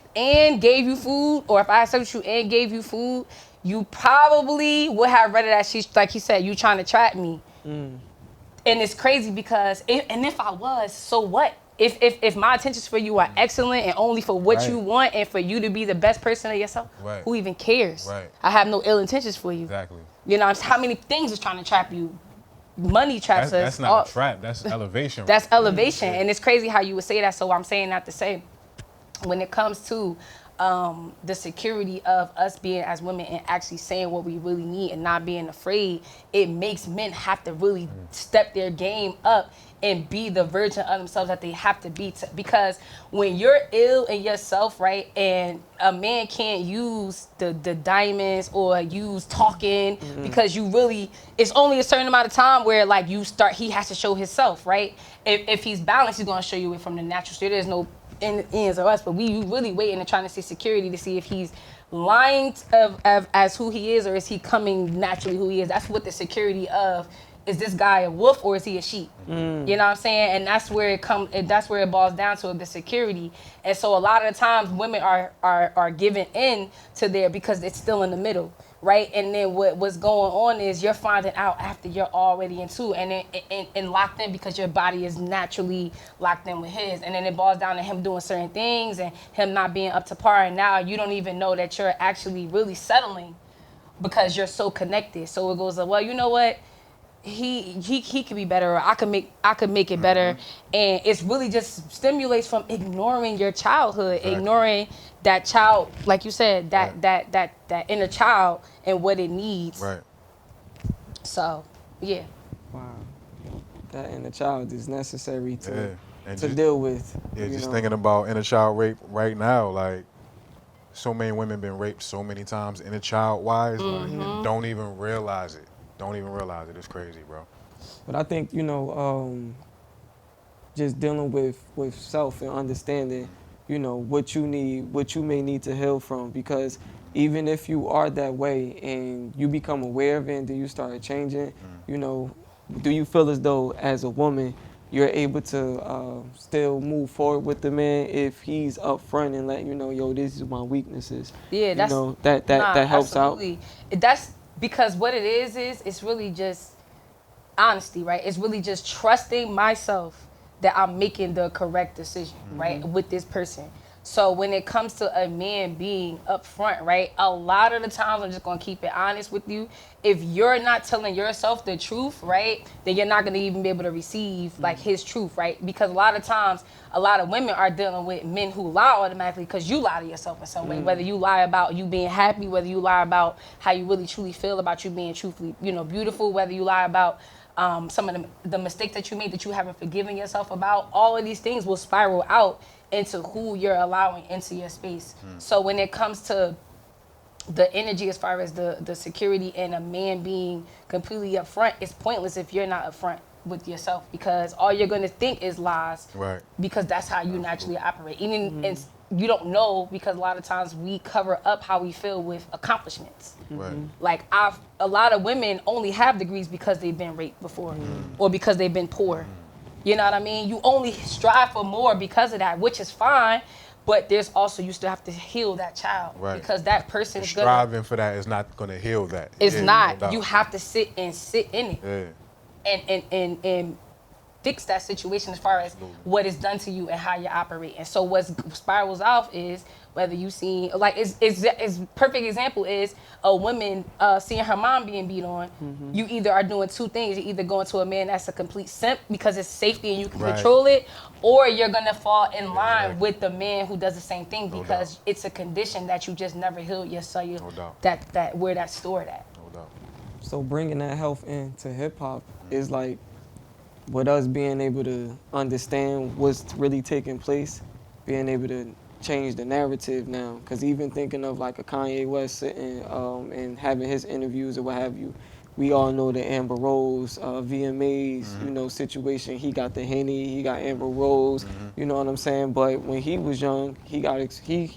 gave you food, or if I had sex with you and gave you food, you probably would have read it as she's, like he said, you trying to trap me. And it's crazy because, if I was, so what? If my intentions for you are excellent and only for what Right. you want and for you to be the best person of yourself, Right. who even cares? Right. I have no ill intentions for you. Exactly. You know, how many things is trying to trap you? Money traps us. That's not a trap. That's elevation. That's elevation. And it's crazy how you would say that. So I'm saying that to say, when it comes to the security of us being as women and actually saying what we really need and not being afraid, it makes men have to really step their game up and be the version of themselves that they have to be. Because when you're ill in yourself, right, and a man can't use the diamonds or use talking because you really, it's only a certain amount of time where like he has to show himself, right? If he's balanced, he's gonna show you it from the natural state. There's no ends or us, but we really waiting and trying to see security to see if he's lying as who he is or is he coming naturally who he is. That's what the security of, is this guy a wolf or is he a sheep? You know what I'm saying? And that's where it comes, and that's where it boils down to, the security. And so a lot of the times women are giving in to there because it's still in the middle, right? And then what's going on is you're finding out after you're already into and locked in because your body is naturally locked in with his. And then it boils down to him doing certain things and him not being up to par. And now you don't even know that you're actually really settling because you're so connected. So it goes, well, you know what? He could be better, or I could make it better. And it's really just stimulates from ignoring your childhood, ignoring that child, like you said, that inner child and what it needs. Right. So, yeah. Wow. That inner child is necessary to just deal with. Yeah, just thinking about inner child rape right now, like so many women been raped so many times inner child wise, like, and don't even realize it. Don't even realize it. It's crazy, bro. But I think, just dealing with self and understanding, what you need, what you may need to heal from. Because even if you are that way and you become aware of it and then you start changing, do you feel as though as a woman, you're able to still move forward with the man if he's upfront and let you know, yo, this is my weaknesses? Yeah, that helps absolutely. That's because what it is it's really just honesty, right? It's really just trusting myself that I'm making the correct decision, right, with this person. So when it comes to a man being upfront, right, a lot of the times, I'm just gonna keep it honest with you, if you're not telling yourself the truth, right, then you're not gonna even be able to receive like his truth, right? Because a lot of times, a lot of women are dealing with men who lie automatically because you lie to yourself in some way. Whether you lie about you being happy, whether you lie about how you really truly feel about you being truthfully, beautiful, whether you lie about some of the mistakes that you made that you haven't forgiven yourself about, all of these things will spiral out into who you're allowing into your space. So when it comes to the energy as far as the security and a man being completely upfront, it's pointless if you're not upfront with yourself, because all you're going to think is lies, right? Because that's how you naturally operate. Even and you don't know, because a lot of times we cover up how we feel with accomplishments. Right. Like a lot of women only have degrees because they've been raped before, or because they've been poor. You know what I mean? You only strive for more because of that, which is fine. But there's also, you still have to heal that child, right? Because that person is striving for that is not going to heal that. It's not. No, you have to sit in it, and fix that situation as far as what is done to you and how you operate. And so what spirals off is whether you see, like, it's perfect example is a woman seeing her mom being beat on. You either are doing two things. You're either going to a man that's a complete simp because it's safety and you can control it, or you're gonna fall in line with the man who does the same thing because it's a condition that you just never healed your cellular, that where that's stored at. So bringing that health into hip hop is like, with us being able to understand what's really taking place, being able to change the narrative now. Because even thinking of like a Kanye West sitting and having his interviews or what have you, we all know the Amber Rose VMAs, situation. He got the Henny, he got Amber Rose, you know what I'm saying? But when he was young, he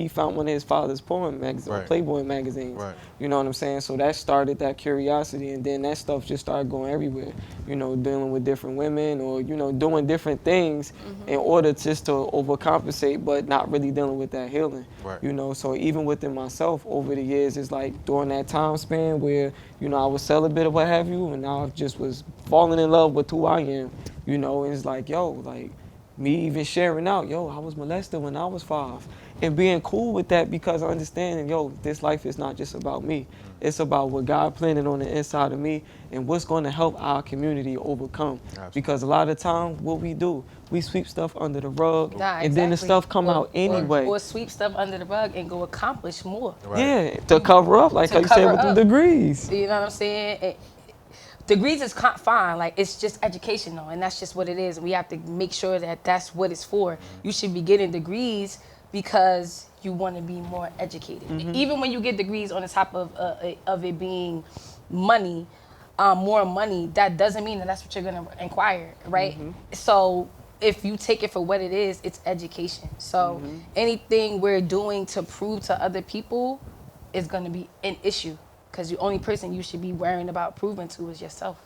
found one of his father's porn magazines, Playboy magazines. You know what I'm saying? So that started that curiosity, and then that stuff just started going everywhere. Dealing with different women, or doing different things in order just to overcompensate, but not really dealing with that healing. So even within myself over the years, it's like during that time span where I was celibate or what have you, and I just was falling in love with who I am. And it's like, me even sharing out, I was molested when I was 5. And being cool with that, because understanding, this life is not just about me. It's about what God planted on the inside of me and what's going to help our community overcome. Absolutely. Because a lot of time, what we do, we sweep stuff under the rug, Nah, and then the exactly. stuff come out anyway. Or sweep stuff under the rug and go accomplish more. Right. Yeah, to cover up, like To how you said cover with the up. degrees. You know what I'm saying? Degrees is fine. Like, it's just educational, and that's just what it is. We have to make sure that that's what it's for. You should be getting degrees because you want to be more educated. Even when you get degrees on the top of it being money, more money, that doesn't mean that that's what you're going to inquire, right? So if you take it for what it is, it's education. So anything we're doing to prove to other people is going to be an issue. Because the only person you should be worrying about proving to is yourself.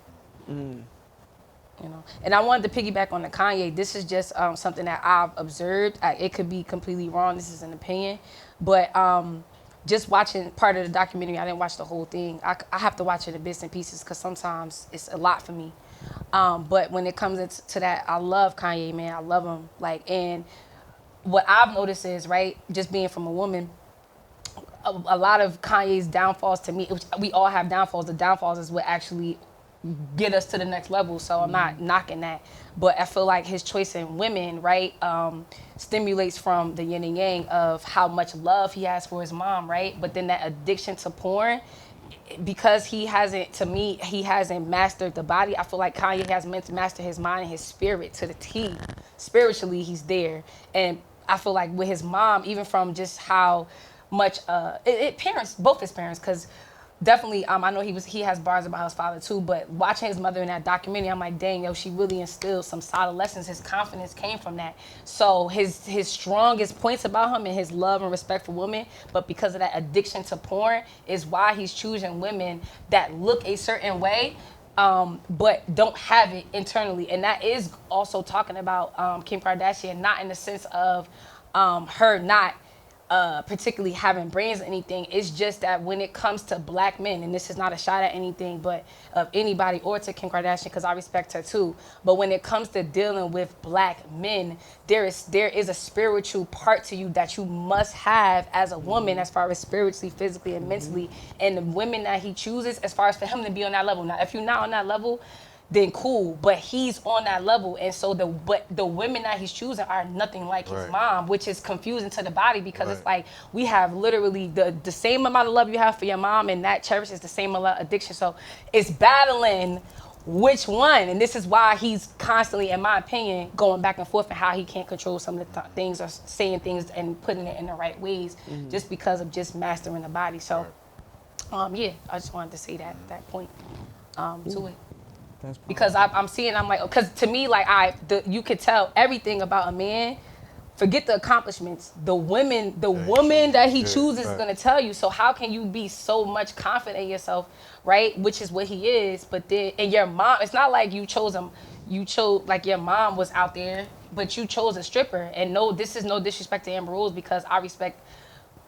You know. And I wanted to piggyback on the Kanye. This is just something that I've observed. It could be completely wrong. This is an opinion. But just watching part of the documentary, I didn't watch the whole thing. I have to watch it in bits and pieces because sometimes it's a lot for me. But when it comes to that, I love Kanye, man. I love him. Like, and what I've noticed is, right, just being from a woman, a lot of Kanye's downfalls to me, which we all have downfalls. The downfalls is what actually get us to the next level. So I'm not knocking that. But I feel like his choice in women, right, stimulates from the yin and yang of how much love he has for his mom, right? But then that addiction to porn, because he hasn't mastered the body. I feel like Kanye has meant to master his mind and his spirit to the T. Spiritually, he's there. And I feel like with his mom, even from just how much parents, both his parents, because definitely I know he has bars about his father too, but watching his mother in that documentary, I'm like, dang, yo, she really instilled some solid lessons. His confidence came from that. So his strongest points about him and his love and respect for women, but because of that addiction to porn is why he's choosing women that look a certain way, but don't have it internally. And that is also talking about Kim Kardashian, not in the sense of her not particularly having brains or anything. It's just that when it comes to black men, and this is not a shot at anything but of anybody or to Kim Kardashian, because I respect her too, but when it comes to dealing with black men, there is a spiritual part to you that you must have as a woman, as far as spiritually, physically, and mentally. And the women that he chooses, as far as for him to be on that level. Now, if you're not on that level, then cool, but he's on that level. And so the women that he's choosing are nothing like his mom, which is confusing to the body, because it's like we have literally the same amount of love you have for your mom, and that cherishes the same amount of addiction. So it's battling which one, and this is why he's constantly, in my opinion, going back and forth and how he can't control some of the things or saying things and putting it in the right ways, just because of just mastering the body. So yeah, I just wanted to say that point to it. Because I'm seeing, I'm like, because to me, like, you could tell everything about a man. Forget the accomplishments. The woman that he chooses is gonna tell you. So how can you be so much confident in yourself, right? Which is what he is. But then, and your mom, it's not like you chose him. You chose, like, your mom was out there, but you chose a stripper. And no, this is no disrespect to Amber Rose, because I respect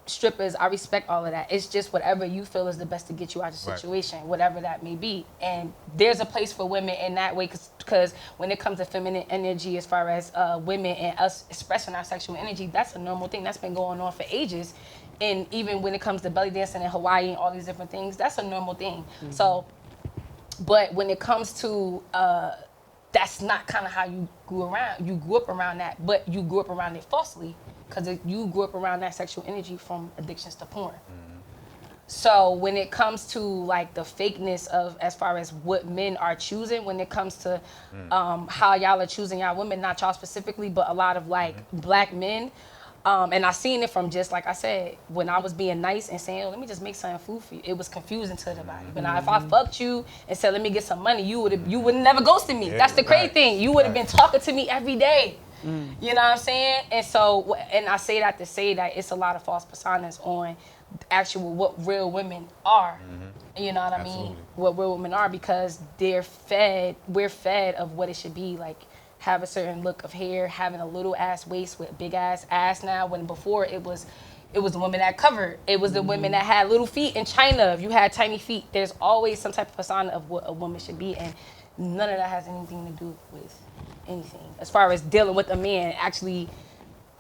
strippers, I respect all of that. It's just whatever you feel is the best to get you out of the situation, whatever that may be. And there's a place for women in that way, because when it comes to feminine energy, as far as women and us expressing our sexual energy, that's a normal thing that's been going on for ages. And even when it comes to belly dancing in Hawaii and all these different things, that's a normal thing. So, but when it comes to that's not kind of how you grew up around that, but you grew up around it falsely, because you grew up around that sexual energy from addictions to porn. So when it comes to, like, the fakeness of, as far as what men are choosing, when it comes to how y'all are choosing y'all women, not y'all specifically, but a lot of, like, black men, and I seen it from, just like I said, when I was being nice and saying, oh, let me just make some food for you, it was confusing to the body. But now if I fucked you and said, let me get some money, you would never ghosted me. That's the crazy thing. You would have been talking to me every day. You know what I'm saying? And so, and I say that to say that it's a lot of false personas on actual what real women are. You know what I mean? What real women are, because we're fed of what it should be. Like, have a certain look of hair, having a little ass waist with a big ass now, when before it was the women that covered. It was the women that had little feet in China. If you had tiny feet, there's always some type of persona of what a woman should be, and none of that has anything to do with anything as far as dealing with a man actually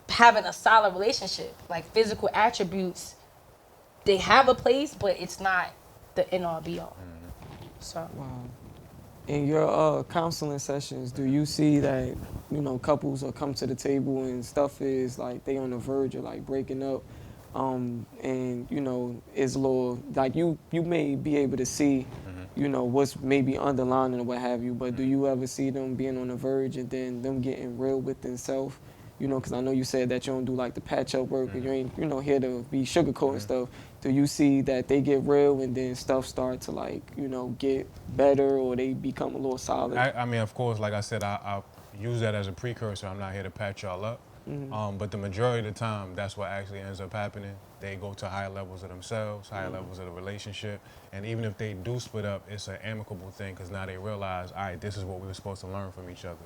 having a solid relationship. Like, physical attributes, they have a place, but it's not the end all be all. So Wow. In your counseling sessions, do you see that, you know, couples will come to the table and stuff is like they on the verge of like breaking up, and you know, it's a little like you may be able to see, you know, what's maybe underlying or what have you, but do you ever see them being on the verge and then them getting real with themselves? You know, because I know you said that you don't do like the patch up work and you ain't, you know, here to be sugarcoating stuff. Do you see that they get real and then stuff start to like, you know, get better or they become a little solid? I mean, of course, like I said, I use that as a precursor. I'm not here to patch y'all up. But the majority of the time, that's what actually ends up happening. They go to higher levels of themselves, higher levels of the relationship. And even if they do split up, it's an amicable thing because now they realize, all right, this is what we were supposed to learn from each other.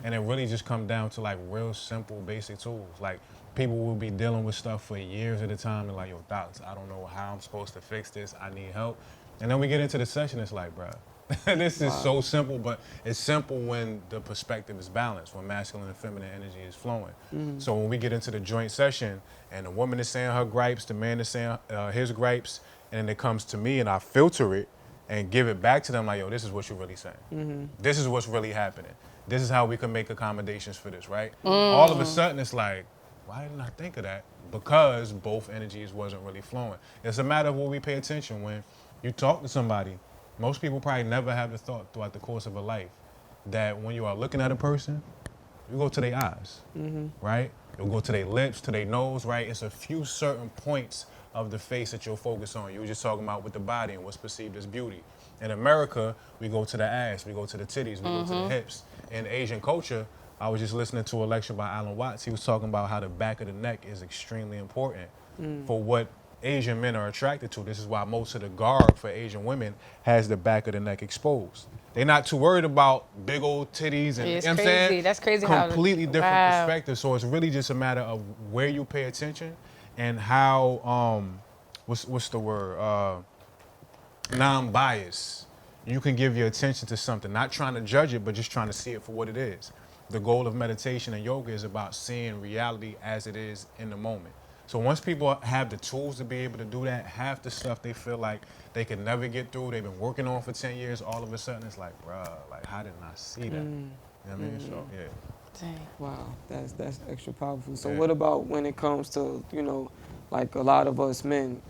And it really just comes down to like real simple, basic tools. Like people will be dealing with stuff for years at a time and like, yo, docs, I don't know how I'm supposed to fix this. I need help. And then we get into the session, it's like, bruh, this is so simple, but it's simple when the perspective is balanced, when masculine and feminine energy is flowing. So when we get into the joint session and the woman is saying her gripes, the man is saying his gripes, and then it comes to me and I filter it and give it back to them like, yo, this is what you're really saying. This is what's really happening. This is how we can make accommodations for this, right? All of a sudden it's like, why didn't I think of that? Because both energies wasn't really flowing. It's a matter of what we pay attention. When you talk to somebody, most people probably never have the thought throughout the course of a life that when you are looking at a person, you go to their eyes, right? You'll go to their lips, to their nose, right? It's a few certain points of the face that you'll focus on. You were just talking about with the body and what's perceived as beauty. In America, we go to the ass, we go to the titties, we go to the hips. In Asian culture, I was just listening to a lecture by Alan Watts. He was talking about how the back of the neck is extremely important for what Asian men are attracted to. This is why most of the garb for Asian women has the back of the neck exposed. They're not too worried about big old titties and, it's you know what I'm crazy. saying? That's crazy. Completely how, different wow. perspective. So it's really just a matter of where you pay attention and how, what's the word? Non-bias. You can give your attention to something, not trying to judge it, but just trying to see it for what it is. The goal of meditation and yoga is about seeing reality as it is in the moment. So once people have the tools to be able to do that, half the stuff they feel like they could never get through, they've been working on for 10 years, all of a sudden it's like, bruh, like how didn't I see that? You know what I mean? So, yeah. Dang. Wow, that's extra powerful. So Yeah. what about when it comes to, you know, like a lot of us men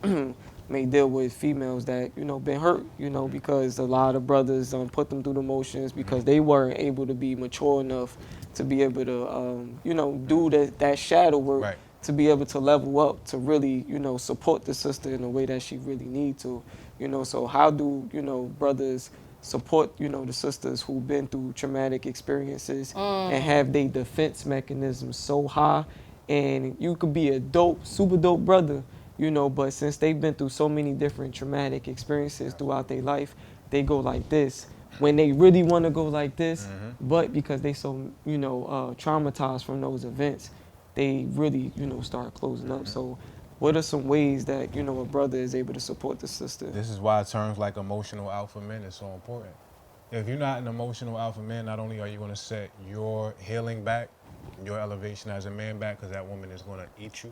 may deal with females that, you know, been hurt, you know, because a lot of brothers put them through the motions because they weren't able to be mature enough to be able to, you know, do that shadow work. Right. To be able to level up, to really, you know, support the sister in a way that she really need to, you know. So how do, you know, brothers support, you know, the sisters who've been through traumatic experiences and have their defense mechanisms so high? And you could be a dope, super dope brother, you know, but since they've been through so many different traumatic experiences throughout their life, they go like this. When they really want to go like this, but because they so, you know, traumatized from those events, they really, you know, start closing up. So what are some ways that, you know, a brother is able to support the sister? This is why terms like emotional alpha men is so important. If you're not an emotional alpha man, not only are you going to set your healing back, your elevation as a man back, because that woman is going to eat you.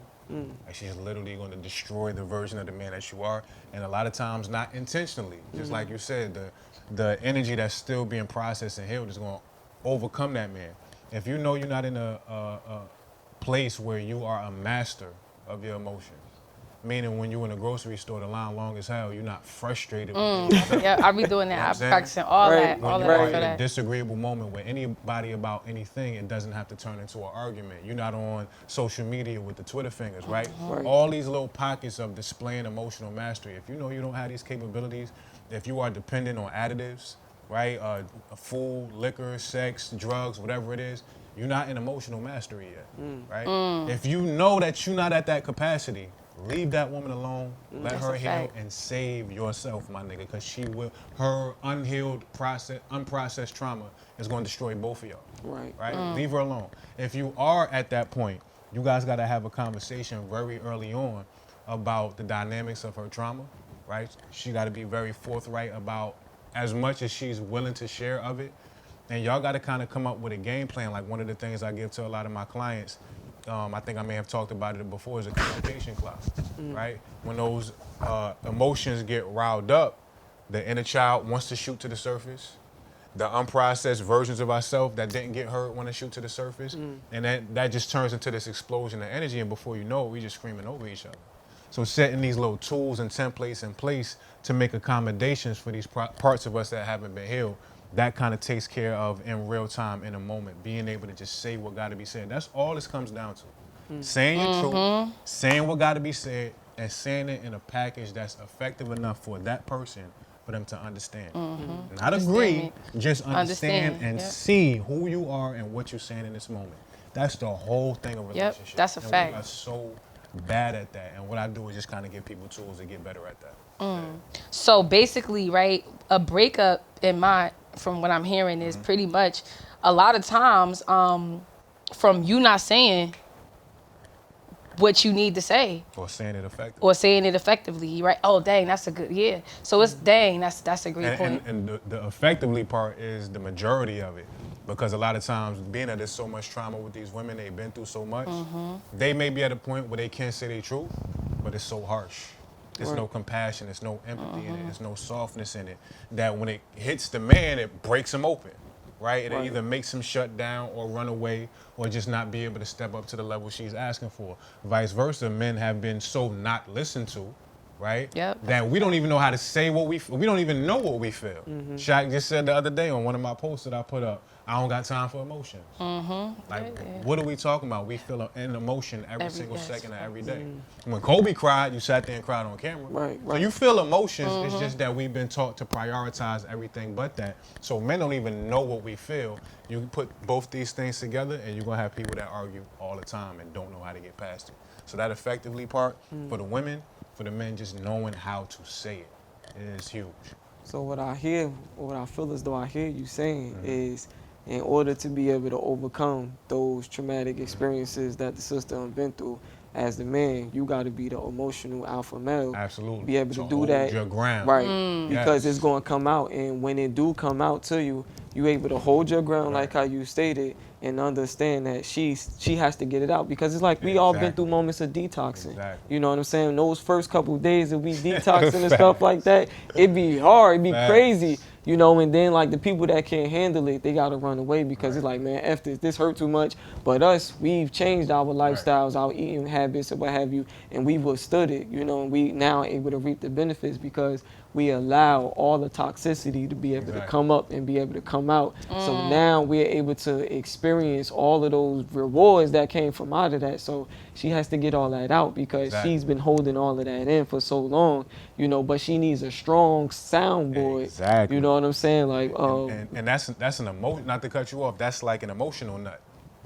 Like she's literally going to destroy the version of the man that you are. And a lot of times not intentionally. Just like you said, the energy that's still being processed and healed is going to overcome that man. If you know you're not in a place where you are a master of your emotions, meaning when you're in a grocery store, the line long as hell, you're not frustrated with yourself. Yeah, I be doing that. You know what I'm I'm saying? practicing all Right. that. When All you of that are for in a that. disagreeable moment with anybody about anything, it doesn't have to turn into an argument. You're not on social media with the Twitter fingers, right? Right. All these little pockets of displaying emotional mastery. If you know you don't have these capabilities, if you are dependent on additives, right? Food, liquor, sex, drugs, whatever it is, you're not in emotional mastery yet, right? If you know that you're not at that capacity, leave that woman alone, let That's her a heal, fact. and save yourself, my nigga, because she will, her unprocessed trauma is going to destroy both of y'all, Right. Leave her alone. If you are at that point, you guys got to have a conversation very early on about the dynamics of her trauma, right? She got to be very forthright about as much as she's willing to share of it. And y'all got to kind of come up with a game plan. Like one of the things I give to a lot of my clients, I think I may have talked about it before, is a communication clock, right? When those emotions get riled up, the inner child wants to shoot to the surface. The unprocessed versions of ourselves that didn't get hurt want to shoot to the surface. And that just turns into this explosion of energy. And before you know it, we just screaming over each other. So setting these little tools and templates in place to make accommodations for these parts of us that haven't been healed, that kind of takes care of in real time, in a moment, being able to just say what got to be said. That's all this comes down to. Saying your truth, saying what got to be said, and saying it in a package that's effective enough for that person for them to understand. Not agree, just understand and see who you are and what you're saying in this moment. That's the whole thing of relationship. Yep, that's a fact. We are so bad at that. And what I do is just kind of give people tools to get better at that. So basically, right, a breakup from what I'm hearing is pretty much a lot of times from you not saying what you need to say. Or saying it effectively. Right? Oh, dang, that's a good, So it's, dang, that's a great point. And the effectively part is the majority of it. Because a lot of times, being that there's so much trauma with these women, they've been through so much, they may be at a point where they can't say their truth, but it's so harsh. There's no compassion, there's no empathy in it, there's no softness in it, that when it hits the man, it breaks him open, right? It either makes him shut down or run away or just not be able to step up to the level she's asking for. Vice versa, men have been so not listened to, right? That we don't even know how to say what we don't even know what we feel. Shaq just said the other day on one of my posts that I put up, I don't got time for emotions. What are we talking about? We feel an emotion every single second of every day. When Kobe cried, you sat there and cried on camera. Right. So you feel emotions, it's just that we've been taught to prioritize everything but that. So men don't even know what we feel. You can put both these things together and you're gonna have people that argue all the time and don't know how to get past it. So that effectively part, for the women, for the men, just knowing how to say it is huge. So what I feel as though I hear you saying is, in order to be able to overcome those traumatic experiences that the sister has been through, as the man, you got to be the emotional alpha male. Absolutely. Be able to do hold that. Your ground. Right. Because it's going to come out. And when it do come out to you, you able to hold your ground like how you stated and understand that she has to get it out. Because it's like we all been through moments of detoxing. You know what I'm saying? Those first couple of days that we detoxing and stuff like that, it be hard, it be crazy. You know, and then like the people that can't handle it, they gotta run away because it's like, man, F this hurt too much. But us, we've changed our lifestyles, our eating habits and what have you, and we've withstood it, you know, and we now are able to reap the benefits because we allow all the toxicity to be able to come up and be able to come out. So now we're able to experience all of those rewards that came from out of that. So she has to get all that out because she's been holding all of that in for so long, you know, but she needs a strong soundboard. You know what I'm saying? Like, and that's an emotion, not to cut you off, that's like an emotional nut,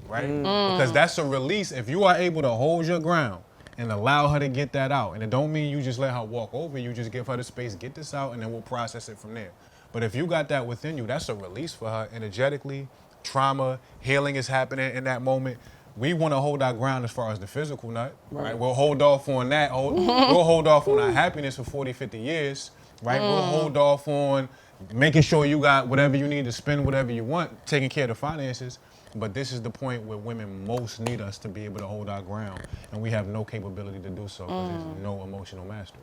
right? Because that's a release. If you are able to hold your ground and allow her to get that out, and it don't mean you just let her walk over, you just give her the space, get this out, and then we'll process it from there. But if you got that within you, that's a release for her energetically. Trauma, healing is happening in that moment. We want to hold our ground as far as the physical nut, right? We'll hold off on that. We'll hold off on our happiness for 40, 50 years, right? We'll hold off on making sure you got whatever you need to spend, whatever you want, taking care of the finances. But this is the point where women most need us to be able to hold our ground, and we have no capability to do so because there's no emotional mastery.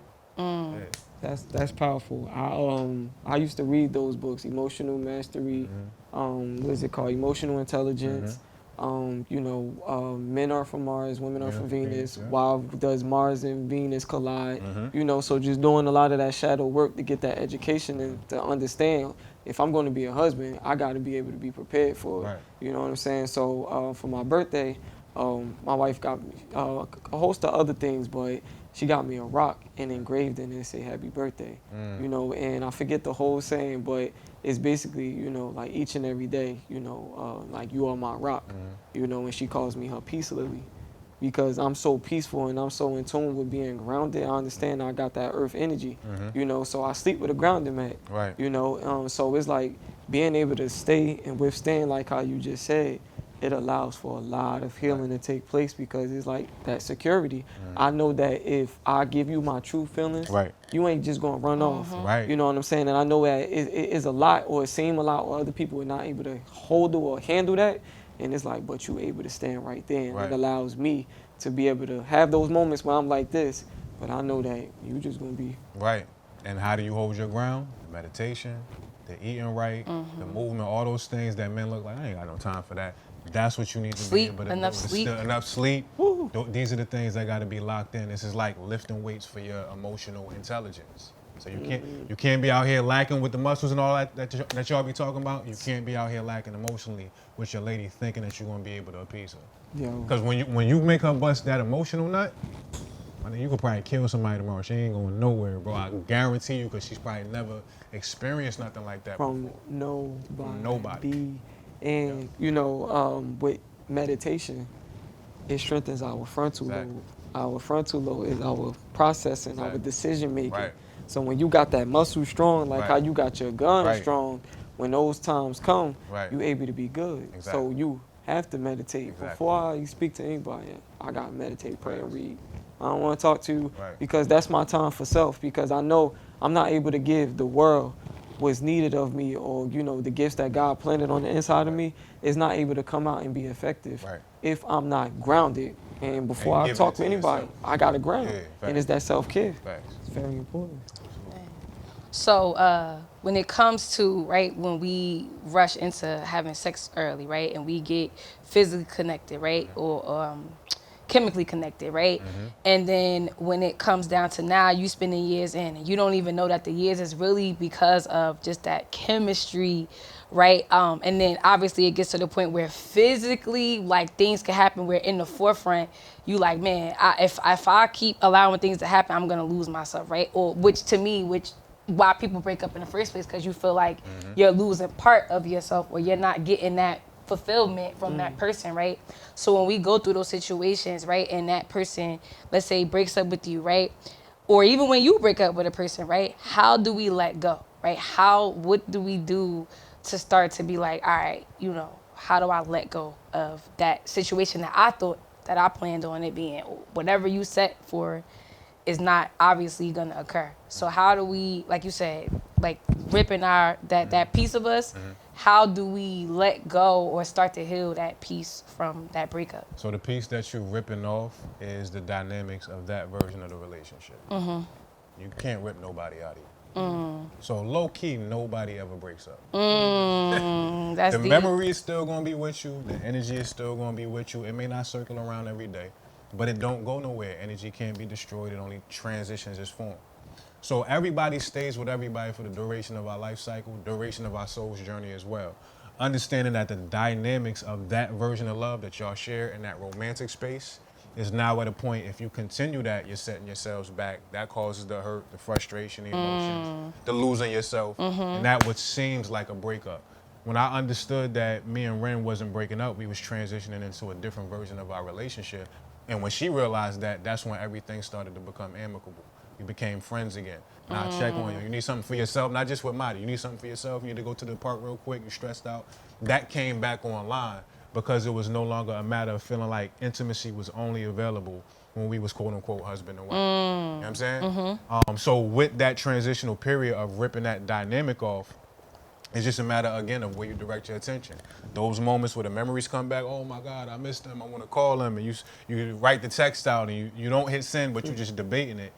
That's powerful. I used to read those books, Emotional Mastery, what is it called? Emotional Intelligence. You know, men are from Mars, women are from Venus. Why does Mars and Venus collide? You know, so just doing a lot of that shadow work to get that education and to understand if I'm going to be a husband, I got to be able to be prepared for it. You know what I'm saying? So for my birthday, my wife got me a host of other things, but she got me a rock and engraved in it and say happy birthday. You know, and I forget the whole saying, but it's basically, you know, like each and every day, you know, like you are my rock, you know, and she calls me her peace lily because I'm so peaceful and I'm so in tune with being grounded. I understand I got that earth energy, you know, so I sleep with a grounded mat, you know, so it's like being able to stay and withstand, like how you just said, it allows for a lot of healing to take place because it's like that security. I know that if I give you my true feelings, you ain't just gonna run off. You know what I'm saying? And I know that it is a lot, or it seems a lot, or other people are not able to hold it or handle that. And it's like, but you able to stand right there. And it allows me to be able to have those moments where I'm like this, but I know that you just gonna be. And how do you hold your ground? The meditation, the eating right, the movement, all those things that men look like, I ain't got no time for that. That's what you need to Sleep, be able to enough do. sleep. Enough sleep. Woo. These are the things that got to be locked in. This is like lifting weights for your emotional intelligence. So you can't be out here lacking with the muscles and all that y'all be talking about. You can't be out here lacking emotionally with your lady thinking that you're gonna be able to appease her. Yo. Because when you make her bust that emotional nut, I mean, you could probably kill somebody tomorrow. She ain't going nowhere, bro. I guarantee you, because she's probably never experienced nothing like that From before. nobody. And you know, with meditation, it strengthens our frontal lobe. Our frontal lobe is our processing, our decision making. Right. So when you got that muscle strong, like how you got your gun strong, when those times come, you able to be good. So you have to meditate. Before I speak to anybody, I gotta meditate, pray, and read. I don't want to talk to you because that's my time for self, because I know I'm not able to give the world what's needed of me, or you know, the gifts that God planted on the inside of me is not able to come out and be effective if I'm not grounded. And before I talk to anybody, I got to ground. And it's that self-care. It's very important. So when it comes to, right, when we rush into having sex early, right, and we get physically connected, right, or chemically connected, right, and then when it comes down to now you spending years in and you don't even know that the years is really because of just that chemistry, right, and then obviously it gets to the point where physically, like, things can happen where in the forefront you like, man, if I keep allowing things to happen, I'm gonna lose myself, right, or which why people break up in the first place, because you feel like you're losing part of yourself, or you're not getting that fulfillment from that person, right? So when we go through those situations, right, and that person, let's say, breaks up with you, right, or even when you break up with a person, right, how do we let go, right? What do we do to start to be like, all right, you know, how do I let go of that situation that I thought that I planned on it being? Whatever you set for is not obviously gonna occur. So how do we, like you said, like ripping that piece of us, how do we let go or start to heal that piece from that breakup? So the piece that you're ripping off is the dynamics of that version of the relationship. You can't rip nobody out of you. So low key, nobody ever breaks up. That's the deep. memory is still gonna be with you. The energy is still gonna be with you. It may not circle around every day, but it don't go nowhere. Energy can't be destroyed. It only transitions its form. So everybody stays with everybody for the duration of our life cycle, duration of our soul's journey as well. Understanding that the dynamics of that version of love that y'all share in that romantic space is now at a point, if you continue that, you're setting yourselves back. That causes the hurt, the frustration, the emotions, the losing yourself, and that what seems like a breakup. When I understood that me and Ren wasn't breaking up, we was transitioning into a different version of our relationship. And when she realized that, that's when everything started to become amicable. We became friends again. Now I check on you. You need something for yourself, not just with Marty. You need something for yourself. You need to go to the park real quick. You're stressed out. That came back online because it was no longer a matter of feeling like intimacy was only available when we was quote unquote husband and wife. You know what I'm saying? So with that transitional period of ripping that dynamic off, it's just a matter, again, of where you direct your attention. Those moments where the memories come back, oh my God, I missed him, I want to call him, and you write the text out and you don't hit send, but you're just debating it,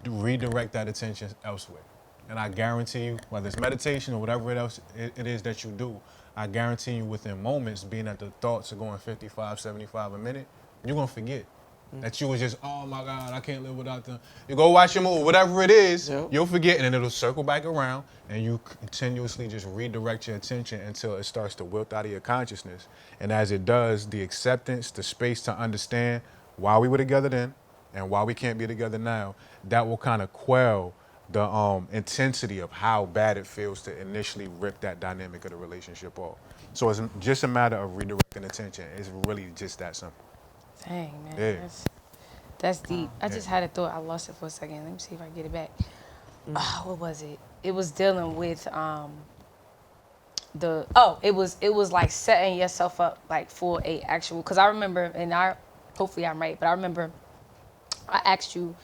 redirect that attention elsewhere. And I guarantee you, whether it's meditation or whatever it is that you do, I guarantee you within moments, being that the thoughts are going 55, 75 a minute, you're going to forget. That you was just, oh my God, I can't live without them. You go watch your movie, whatever it is, you'll forget, and then it'll circle back around, and you continuously just redirect your attention until it starts to wilt out of your consciousness. And as it does, the acceptance, the space to understand why we were together then and why we can't be together now, that will kind of quell the intensity of how bad it feels to initially rip that dynamic of the relationship off. So it's just a matter of redirecting attention. It's really just that simple. Dang, man. That's deep. I just had a thought. I lost it for a second. Let me see if I get it back. What was it? It was dealing with it was like setting yourself up like for a actual, because I remember, and hopefully I'm right, but I remember I asked you,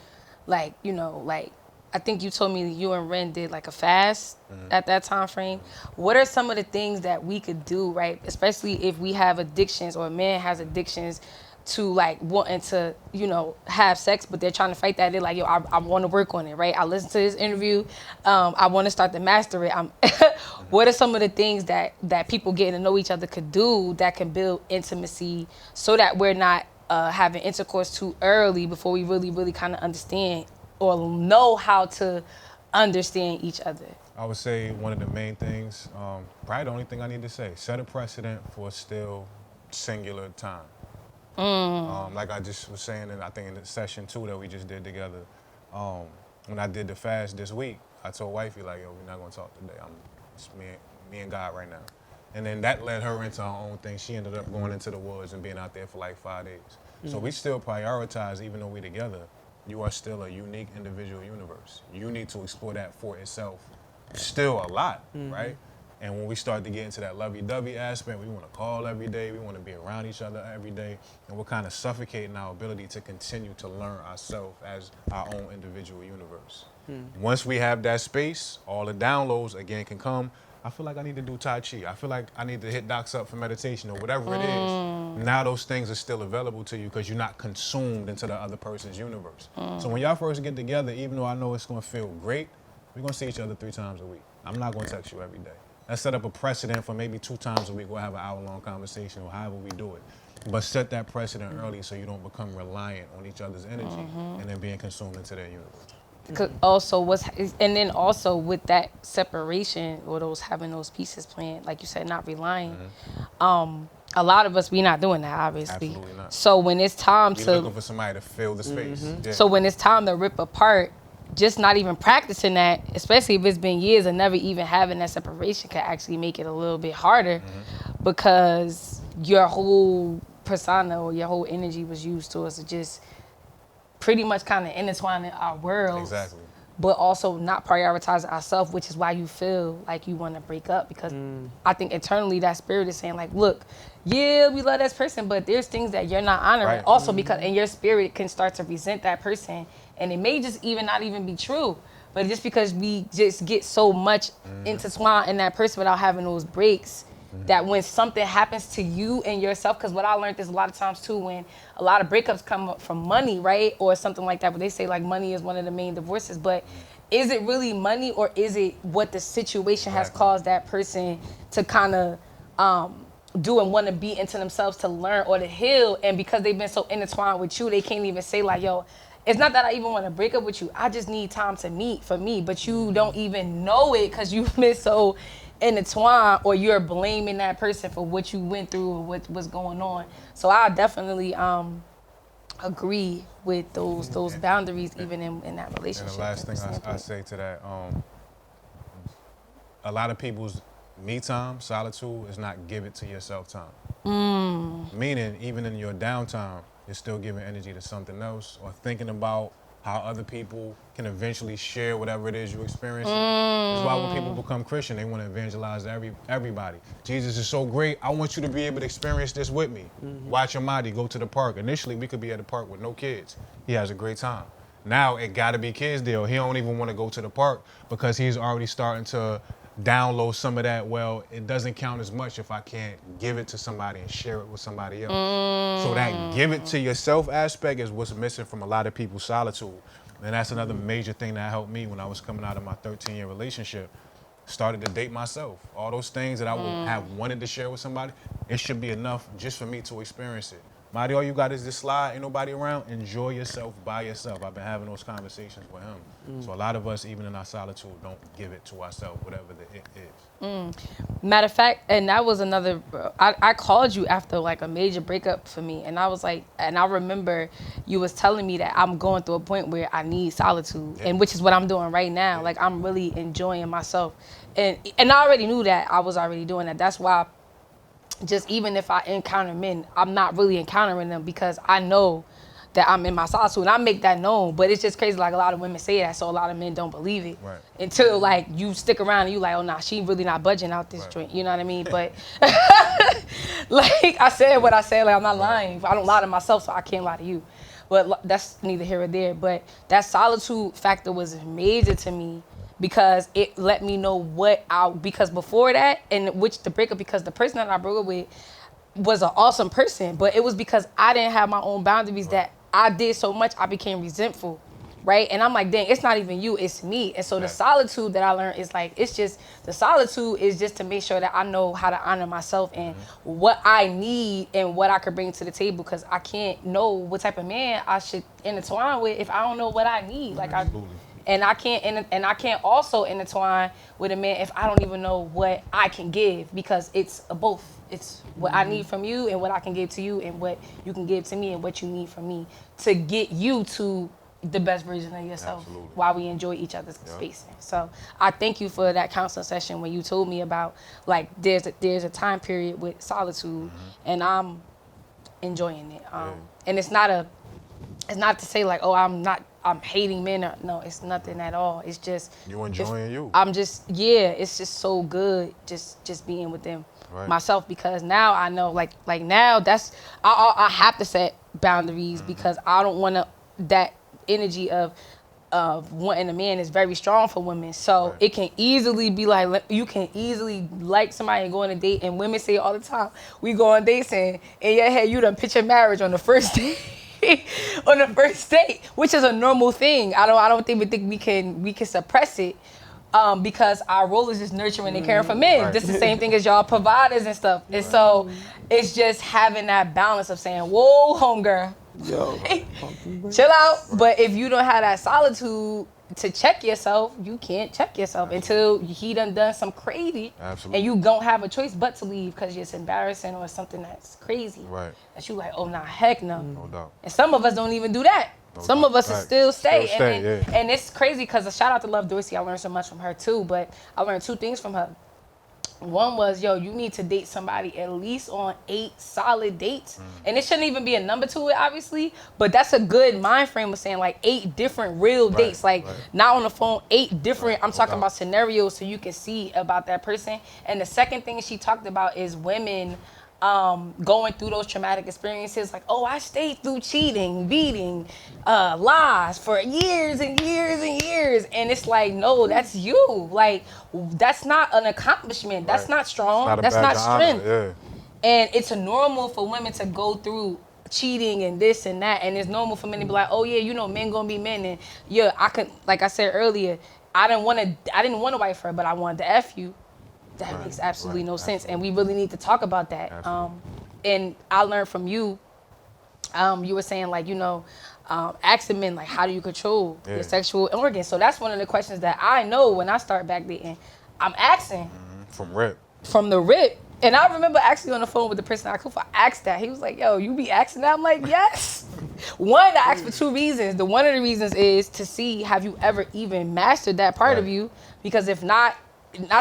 like, you know, like, I think you told me that you and Ren did like a fast at that time frame. What are some of the things that we could do, right? Especially if we have addictions, or a man has addictions, to like wanting to, have sex, but they're trying to fight that. They're like, yo, I want to work on it, right? I listened to this interview. I want to start to master it. What are some of the things that people getting to know each other could do that can build intimacy so that we're not having intercourse too early before we really, really kind of understand or know how to understand each other? I would say one of the main things, probably the only thing I need to say, set a precedent for still singular time. Like I just was saying, and I think in the session 2 that we just did together, when I did the fast this week, I told wifey, like, yo, we're not gonna talk today. It's me and God right now. And then that led her into her own thing. She ended up going into the woods and being out there for like 5 days. So we still prioritize, even though we're together, you are still a unique individual universe. You need to explore that for itself still a lot, right? And when we start to get into that lovey-dovey aspect, we want to call every day, we want to be around each other every day, and we're kind of suffocating our ability to continue to learn ourselves as our own individual universe. Once we have that space, all the downloads, again, can come. I feel like I need to do Tai Chi. I feel like I need to hit DOXX up for meditation or whatever it is. Now those things are still available to you because you're not consumed into the other person's universe. So when y'all first get together, even though I know it's going to feel great, we're going to see each other 3 times a week. I'm not going to text you every day. Let's set up a precedent for maybe 2 times a week. We'll have an hour-long conversation or however we do it. But set that precedent early so you don't become reliant on each other's energy and then being consumed into their universe. Also, and then also with that separation or having those pieces planned, like you said, not relying. A lot of us, we not doing that, obviously. Absolutely not. So when it's time We're looking for somebody to fill the space. Yeah. So when it's time to rip apart, just not even practicing that, especially if it's been years and never even having that separation, can actually make it a little bit harder because your whole persona or your whole energy was used towards to just pretty much kind of intertwining our worlds. Exactly. But also not prioritizing ourselves, which is why you feel like you want to break up, because I think internally that spirit is saying like, look, yeah, we love this person, but there's things that you're not honoring. Right. Also because, and your spirit can start to resent that person, and it may just even not even be true, but just because we just get so much intertwined in that person without having those breaks, that when something happens to you and yourself, because what I learned is a lot of times too, when a lot of breakups come up from money, right, or something like that, but they say like money is one of the main divorces, but is it really money, or is it what the situation has caused that person to kind of do and want to be into themselves to learn or to heal, and because they've been so intertwined with you, they can't even say like, yo, it's not that I even want to break up with you, I just need time to meet for me, but you don't even know it because you've been so intertwined, or you're blaming that person for what you went through or what's going on. So I definitely agree with those boundaries, even in that relationship. And the last thing I say to that, a lot of people's me time, solitude, is not give it to yourself time. Meaning, even in your downtime, you're still giving energy to something else, or thinking about how other people can eventually share whatever it is you experience. That's why when people become Christian, they want to evangelize everybody. Jesus is so great, I want you to be able to experience this with me. Watch your body, go to the park. Initially, we could be at the park with no kids. He has a great time. Now, it gotta be kids deal. He don't even want to go to the park because he's already starting to download some of that, well, it doesn't count as much if I can't give it to somebody and share it with somebody else. So that give it to yourself aspect is what's missing from a lot of people's solitude. And that's another major thing that helped me when I was coming out of my 13-year relationship. Started to date myself. All those things that I would have wanted to share with somebody, it should be enough just for me to experience it. Marty, all you got is this slide, ain't nobody around, enjoy yourself by yourself. I've been having those conversations with him. So a lot of us, even in our solitude, don't give it to ourselves, whatever the it is. Matter of fact, and that was another, I called you after like a major breakup for me, and I was like, and I remember you was telling me that I'm going through a point where I need solitude, and which is what I'm doing right now. Like, I'm really enjoying myself. And I already knew that I was already doing that. That's why just even if I encounter men, I'm not really encountering them because I know that I'm in my solitude, and I make that known. But it's just crazy, like a lot of women say that, so a lot of men don't believe it until like you stick around and you like, oh nah, she really not budging out this joint, you know what I mean? But like I said what I said, like I'm not lying. I don't lie to myself, so I can't lie to you. But that's neither here or there. But that solitude factor was major to me, because it let me know because before that, and which the breakup, because the person that I broke up with, was an awesome person, but it was because I didn't have my own boundaries that I did so much I became resentful. Right? And I'm like, dang, it's not even you, it's me. And so the solitude that I learned is like, it's just, the solitude is just to make sure that I know how to honor myself and what I need and what I could bring to the table, because I can't know what type of man I should intertwine with if I don't know what I need. Like and I can't also intertwine with a man if I don't even know what I can give, because it's a both. It's what I need from you and what I can give to you and what you can give to me and what you need from me to get you to the best version of yourself while we enjoy each other's space. So I thank you for that counseling session when you told me about like there's a time period with solitude and I'm enjoying it. And it's not to say like, oh, I'm hating men. No, it's nothing at all. It's just you enjoying you. I'm just it's just so good just being with them myself, because now I know like now that's I have to set boundaries because I don't want to that energy of wanting a man is very strong for women. So it can easily be like, you can easily like somebody and go on a date, and women say all the time, we go on dates and in your head you done picture marriage on the first date. On the first date, which is a normal thing. I don't think we can suppress it. Because our role is just nurturing and caring for men. This is the same thing as y'all providers and stuff. And so it's just having that balance of saying, whoa, homegirl, Yo, chill out. But if you don't have that solitude to check yourself, you can't check yourself until he done some crazy. Absolutely. And you don't have a choice but to leave because it's embarrassing or something that's crazy. Right. That you like, oh, nah, heck no. No doubt. And some of us don't even do that. Some of us still stay. And it's crazy because a shout out to Love Dorsey. I learned so much from her too, but I learned two things from her. One was, yo, you need to date somebody at least on 8 solid dates. And it shouldn't even be a number to it, obviously, but that's a good mind frame of saying like 8 different real dates. Like not on the phone, 8 different, I'm talking about scenarios so you can see about that person. And the second thing she talked about is women going through those traumatic experiences, like, oh, I stayed through cheating, beating, lies for years and years and years. And it's like, no, that's you. Like, that's not an accomplishment. That's not strong. That's not strength. And it's normal for women to go through cheating and this and that. And it's normal for men to be like, oh, yeah, you know, men gonna be men. And yeah, I could, like I said earlier, I didn't want to wife her, but I wanted to F you. That makes absolutely no sense. And we really need to talk about that. And I learned from you, you were saying like, you know, asking men like, how do you control your sexual organs? So that's one of the questions that I know when I start back dating. I'm asking. From the rip. And I remember actually on the phone with the person I asked that. He was like, yo, you be asking that? I'm like, yes. One, I asked for 2 reasons. One of the reasons is to see, have you ever even mastered that part of you? Because if not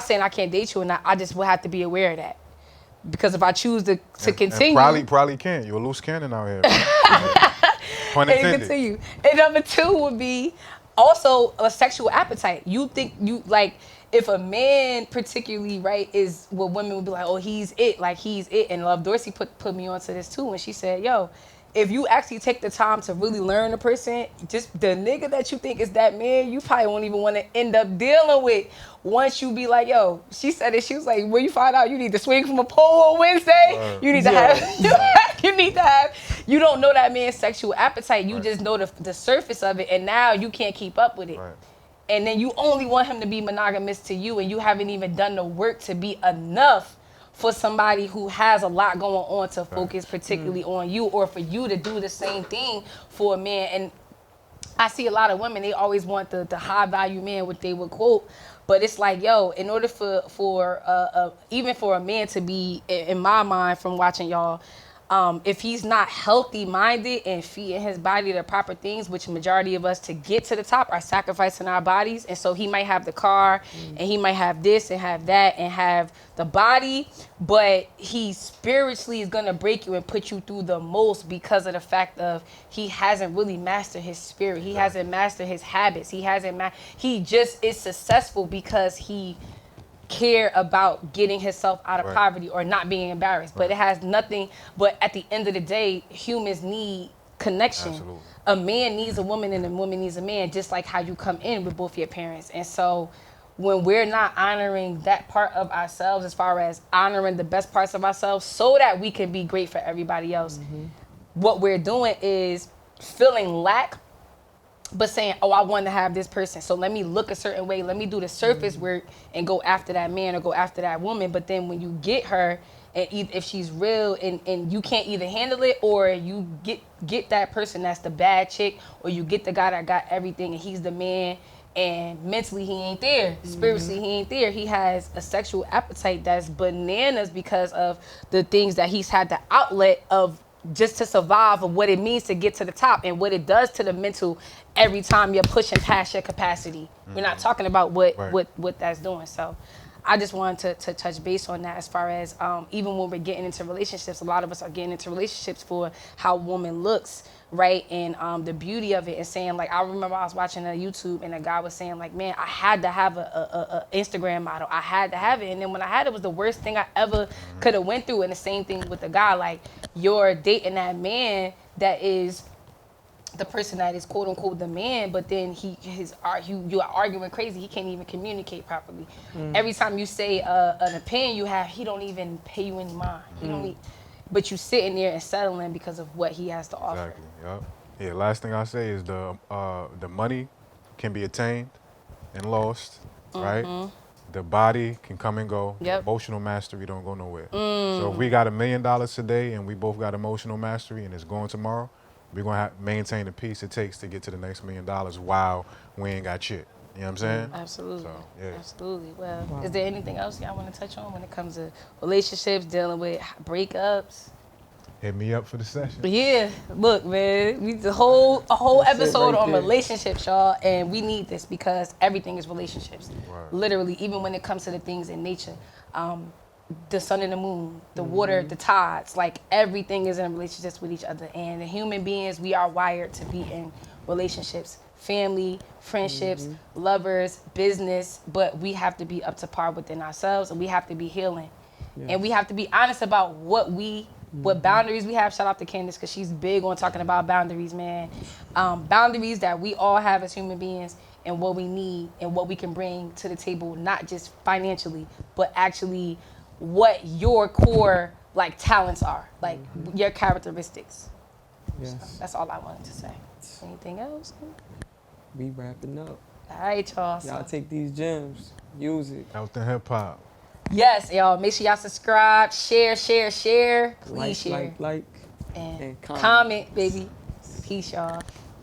saying I can't date you or not, I just will have to be aware of that. Because if I choose to continue. And probably can't. You're a loose cannon out here. Point intended. Continue. And number 2 would be also a sexual appetite. You think like, if a man particularly, right, is what women would be like, oh, he's it. Like, he's it. And Love Dorsey put me onto this too. And she said, yo, if you actually take the time to really learn a person, just the nigga that you think is that man, you probably won't even want to end up dealing with once you be like, yo, she said it, she was like, when you find out you need to swing from a pole on Wednesday, you need to have, you don't know that man's sexual appetite. You just know the surface of it, and now you can't keep up with it. And then you only want him to be monogamous to you, and you haven't even done the work to be enough for somebody who has a lot going on to focus particularly on you, or for you to do the same thing for a man. And I see a lot of women, they always want the high value man, what they would quote. But it's like, yo, in order for even for a man to be, in my mind from watching y'all, if he's not healthy minded and feeding his body the proper things, which majority of us to get to the top are sacrificing our bodies. And so he might have the car and he might have this and have that and have the body, but he spiritually is going to break you and put you through the most because of the fact of he hasn't really mastered his spirit. He hasn't mastered his habits. He just is successful because he care about getting himself out of poverty or not being embarrassed. But it has nothing, but at the end of the day, humans need connection. A man needs a woman and a woman needs a man, just like how you come in with both your parents. And so when we're not honoring that part of ourselves, as far as honoring the best parts of ourselves so that we can be great for everybody else, what we're doing is feeling lack, but saying, oh, I want to have this person, so let me look a certain way, let me do the surface work and go after that man or go after that woman. But then when you get her, and if she's real and you can't either handle it, or you get that person that's the bad chick, or you get the guy that got everything and he's the man, and mentally he ain't there, spiritually he ain't there, he has a sexual appetite that's bananas because of the things that he's had the outlet of just to survive, of what it means to get to the top and what it does to the mental every time you're pushing past your capacity. We're not talking about what that's doing. So I just wanted to touch base on that, as far as even when we're getting into relationships, a lot of us are getting into relationships for how a woman looks, right? And the beauty of it, and saying, like, I remember I was watching a YouTube and a guy was saying, like, man, I had to have a Instagram model. I had to have it. And then when I had it, it was the worst thing I ever could have went through. And the same thing with the guy, like, you're dating that man that is the person that is quote unquote the man, but then you are arguing crazy. He can't even communicate properly. Every time you say an opinion you have, he don't even pay you any mind. He don't but you sitting there and settling because of what he has to offer. Exactly. Yep. Yeah. Last thing I say is the money can be attained and lost, right? The body can come and go. Yep. Emotional mastery don't go nowhere. So if we got $1 million today and we both got emotional mastery and it's going tomorrow, we're going to have maintain the peace it takes to get to the next $1 million while we ain't got shit. You know what I'm saying? Absolutely. So, yeah. Absolutely. Well, is there anything else y'all want to touch on when it comes to relationships, dealing with breakups? Hit me up for the session. Yeah, look, man, we a whole That's it episode right on there. relationships, y'all, and we need this because everything is relationships. Right. Literally, even when it comes to the things in nature, the sun and the moon, the water, the tides, like everything is in relationships with each other. And the human beings, we are wired to be in relationships, family, friendships, lovers, business, but we have to be up to par within ourselves, and we have to be healing, and we have to be honest about what boundaries we have. Shout out to Candace, because she's big on talking about boundaries, man. Boundaries that we all have as human beings, and what we need and what we can bring to the table, not just financially, but actually what your core like talents are, like your characteristics. Yes. So that's all I wanted to say. Anything else? We wrapping up. All right, y'all. Y'all take these gems, use it. Out the hip hop. Yes, y'all. Make sure y'all subscribe, share. Please share. Like, And and comment. comment, baby. Peace, y'all.